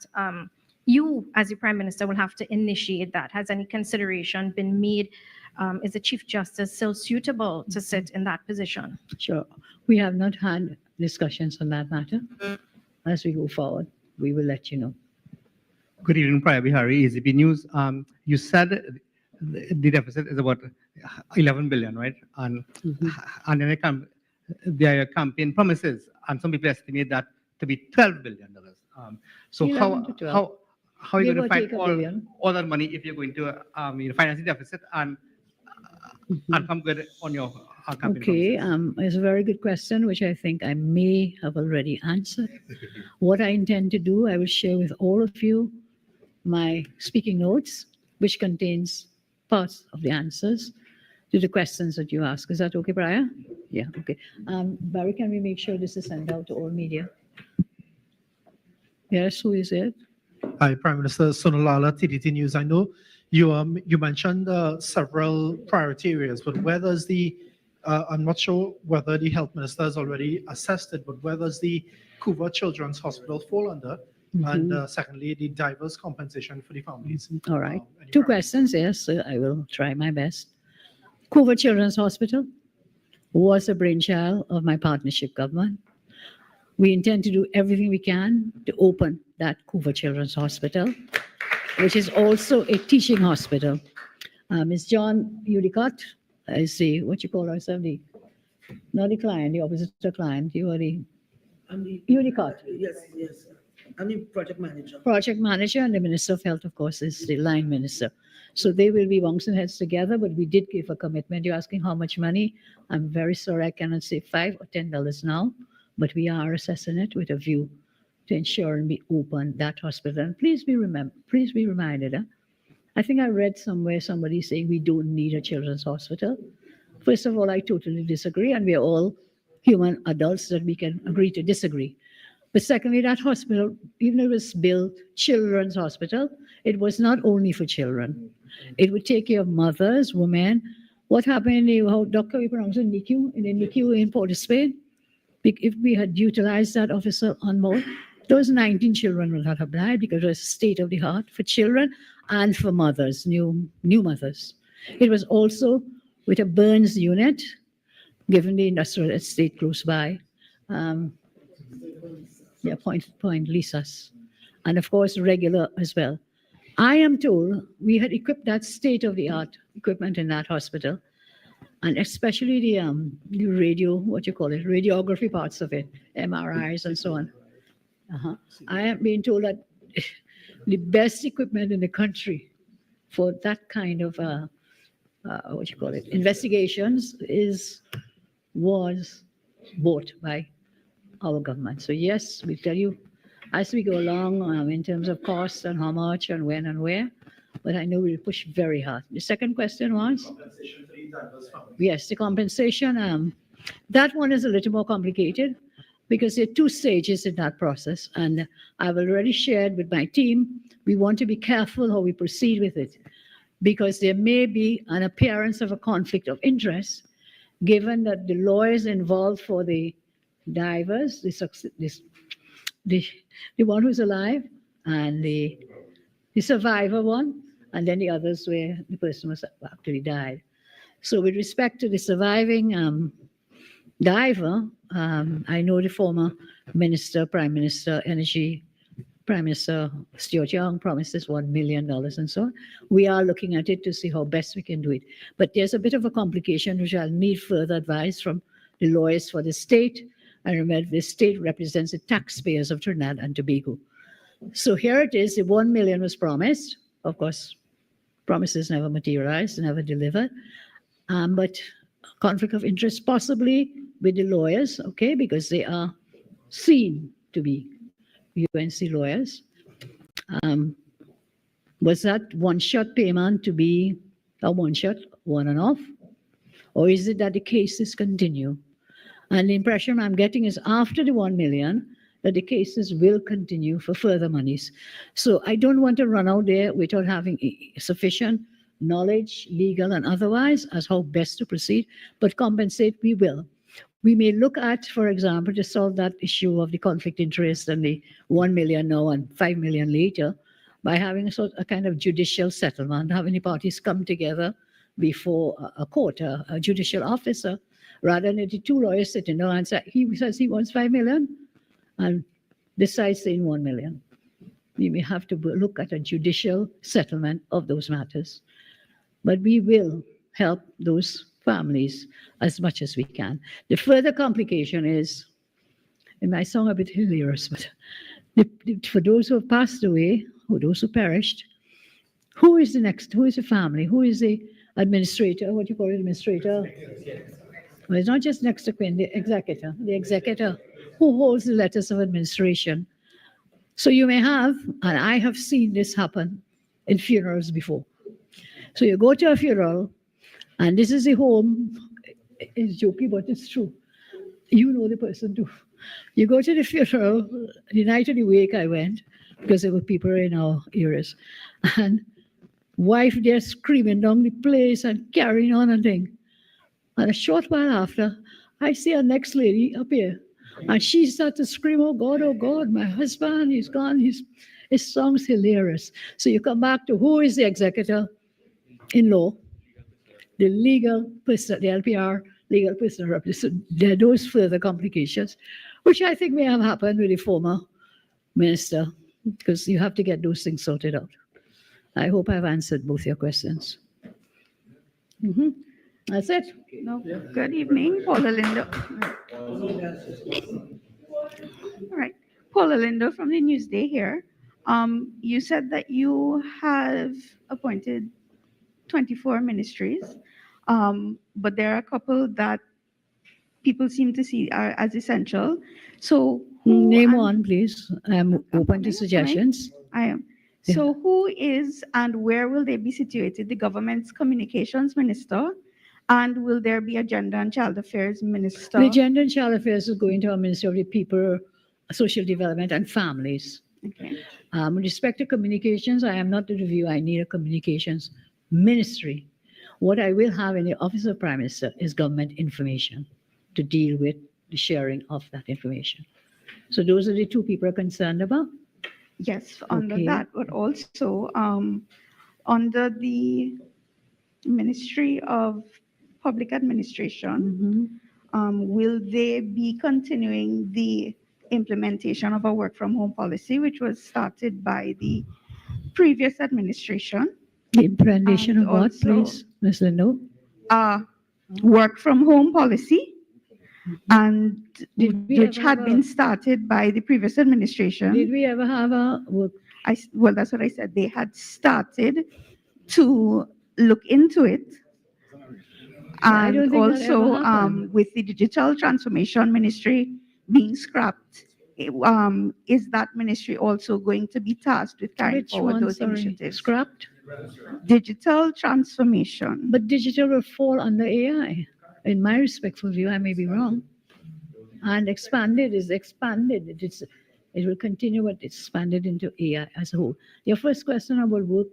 you, as the Prime Minister, will have to initiate that. Has any consideration been made? Is the Chief Justice still suitable to sit in that position? Sure. We have not had discussions on that matter. As we go forward, we will let you know. Good evening, Prime Bihari, AZP News. You said the deficit is about 11 billion, right? And then their campaign promises, and some people estimate that to be $12 billion. So 11 to 12. how are you Give going to or find take $1 billion. all that money if you're going to finance the deficit and come good on your campaign Okay, promises? it's a very good question, which I think I may have already answered. What I intend to do, I will share with all of you my speaking notes, which contains parts of the answers. to the questions that you ask. Is that okay, Brian? Yeah, okay. Barry, can we make sure this is sent out to all media? Yes, who is it? Hi, Prime Minister Sonalala, TDT News. I know you mentioned several priority areas, but where does I'm not sure whether the health minister has already assessed it, but where does the Cuba Children's Hospital fall under? And secondly, the divers compensation for the families. All right. Any Two priority? questions, yes, so I will try my best. Cuba Children's Hospital was a brainchild of my partnership government. We intend to do everything we can to open that Cuba Children's Hospital, which is also a teaching hospital. Ms. John Udicott is the, what you call herself, not the client, the opposite to client, you are the I'm the, Udicott. yes. I'm the project manager. Project manager, and the Minister of Health, of course, is the line minister. So they will be bouncing heads together, but we did give a commitment. You're asking how much money? I'm very sorry, I cannot say $5 or $10 now, but we are assessing it with a view to ensure and be open that hospital. And please be reminded. I think I read somewhere somebody saying we don't need a children's hospital. First of all, I totally disagree, and we are all human adults that we can agree to disagree. But secondly, that hospital, even though it was built children's hospital, it was not only for children. It would take care of mothers, women. What happened in the, how Dr. we pronounce it, NICU, in the NICU in Port of Spain? If we had utilized that officer on more, those 19 children would not have died because it was state of the art for children and for mothers, new mothers. It was also with a burns unit, given the industrial estate close by. Point Lisas. And of course, regular as well. I am told we had equipped that state-of-the-art equipment in that hospital, and especially the radio, what you call it, radiography parts of it, MRIs and so on. I am being told that the best equipment in the country for that kind of what you call it, investigations was bought by our government. So yes, we tell you as we go along in terms of costs and how much and when and where, but I know we'll push very hard. The second question was? Yes, the compensation. That one is a little more complicated because there are two stages in that process. And I've already shared with my team, we want to be careful how we proceed with it because there may be an appearance of a conflict of interest given that the lawyers involved for the divers, the one who's alive and the survivor one, and then the others where the person was actually died. So with respect to the surviving diver, I know the former minister, Prime Minister, Energy, Prime Minister Stuart Young promised us $1 million and so on. We are looking at it to see how best we can do it. But there's a bit of a complication which I'll need further advice from the lawyers for the state. And remember, the state represents the taxpayers of Trinidad and Tobago. So here it is, the 1 million was promised. Of course, promises never materialized, never delivered. But conflict of interest possibly with the lawyers, okay, because they are seen to be UNC lawyers. Was that one-shot payment to be a one-shot, one and off? Or is it that the cases continue? And the impression I'm getting is after the 1 million, that the cases will continue for further monies. So I don't want to run out there without having sufficient knowledge, legal and otherwise, as how best to proceed, but compensate we will. We may look at, for example, to solve that issue of the conflict interest and the 1 million now and 5 million later by having a kind of judicial settlement, having the parties come together before a court, a judicial officer, rather than the two lawyers sitting there and say, he says he wants 5 million and this side saying 1 million. We may have to look at a judicial settlement of those matters. But we will help those families as much as we can. The further complication is, it might sound a bit hilarious, but for those who have passed away, or those who perished, who is the family? Who is the administrator? What do you call it, administrator? Well, it's not just next of kin, the executor who holds the letters of administration. So you may have, and I have seen this happen in funerals before. So you go to a funeral, And this is the home. It's jokey, but it's true. You know the person too. You go to the funeral, the night of the wake I went, because there were people in our areas. And wife there screaming down the place and carrying on and thing. And a short while after, I see a next lady appear. And she started to scream, oh God, my husband, he's gone. His song's hilarious. So you come back to who is the executor in law, the legal person, the LPR legal person representative. There are those further complications, which I think may have happened with the former minister, because you have to get those things sorted out. I hope I've answered both your questions. That's it. No. Good evening, Paula Lindo. All right, Paula Lindo from the Newsday here. You said that you have appointed 24 ministries, but there are a couple that people seem to see are as essential. So Name one, please. I'm open to suggestions. I am. So who is and where will they be situated? The government's communications minister, and will there be a gender and child affairs minister? The Gender and Child Affairs is going to our Ministry of the People, Social Development and Families. Okay. With respect to communications, I am not the review. I need a communications ministry. What I will have in the Office of Prime Minister is government information to deal with the sharing of that information. So those are the two people are concerned about. Yes, under Okay. that, but also under the Ministry of Public Administration, will they be continuing the implementation of a work from home policy, which was started by the previous administration? The implementation And of what, also- please, Ms. Lindo? Work from home policy, and Did we which ever had have been a- started by the previous administration. Did we ever have a work? Well, that's what I said. They had started to look into it. I don't And think that ever also, happened. with the digital transformation ministry being scrapped, is that ministry also going to be tasked with carrying Which forward one, those sorry, initiatives? scrapped? Digital transformation. But digital will fall under AI. In my respectful view, I may be wrong. And expanded is expanded. It will continue, but expanded into AI as a whole. Your first question about work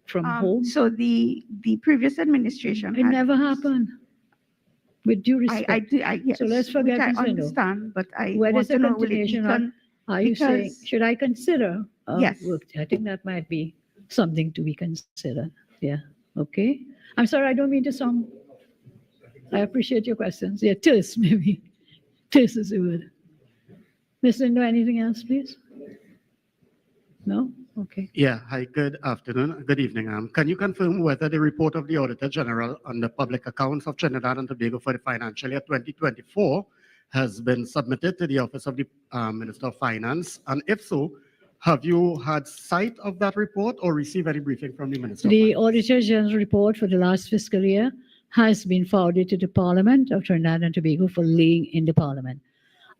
from home, So the previous administration. it had- never happened. With due respect. Yes, So let's forget which I this, Lindo. understand, but I Where want is to the know, will it be continuation on? Are you saying, because- should I consider? Yes. Work? I think that might be something to be considered. Yeah, okay. I'm sorry, I don't mean to sound, I appreciate your questions. Yeah, terse maybe. Terse is the word. Ms. Lindo, anything else, please? No? Okay. Yeah, hi, good afternoon, good evening. Can you confirm whether the report of the Auditor General on the public accounts of Trinidad and Tobago for the financial year 2024 has been submitted to the Office of the Minister of Finance? And if so, have you had sight of that report or received any briefing from the Minister of The Finance? Auditor General report for the last fiscal year has been forwarded to the Parliament of Trinidad and Tobago for laying in the Parliament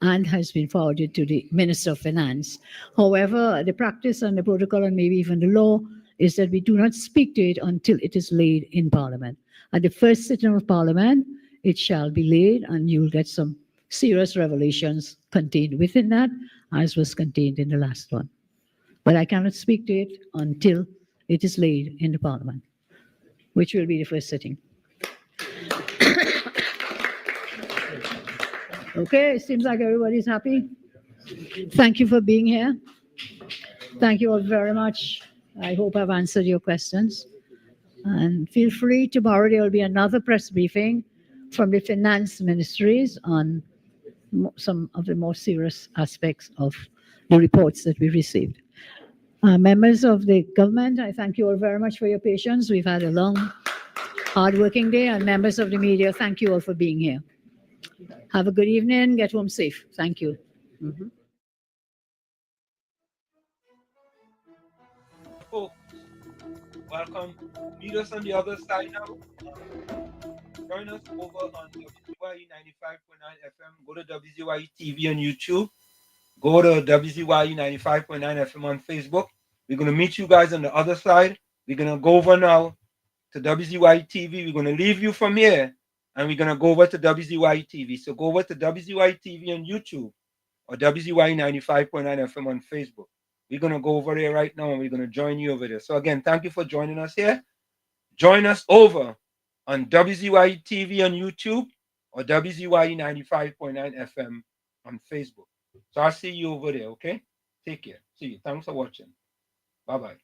and has been forwarded to the Minister of Finance. However, the practice and the protocol and maybe even the law is that we do not speak to it until it is laid in Parliament. At the first sitting of Parliament, it shall be laid and you'll get some serious revelations contained within that, as was contained in the last one. But I cannot speak to it until it is laid in the Parliament, which will be the first sitting. Okay, it seems like everybody's happy. Thank you for being here. Thank you all very much. I hope I've answered your questions. And feel free, tomorrow there will be another press briefing from the finance ministries on some of the more serious aspects of the reports that we received. Members of the government, I thank you all very much for your patience. We've had a long, hard-working day, and members of the media, thank you all for being here. Have a good evening. Get home safe. Thank you. Folks, welcome. Meet us on the other side now. Join us over on WZYE 95.9 FM. Go to WZYE TV on YouTube. Go to WZYE 95.9 FM on Facebook. We're going to meet you guys on the other side. We're going to go over now to WZY TV. We're going to leave you from here and we're going to go over to WZY TV. So go over to WZY TV on YouTube or WZY 95.9 FM on Facebook. We're going to go over there right now and we're going to join you over there. So again, thank you for joining us here. Join us over on WZY TV on YouTube or WZY 95.9 FM on Facebook. So I'll see you over there, okay? Take care. See you. Thanks for watching. Bye-bye.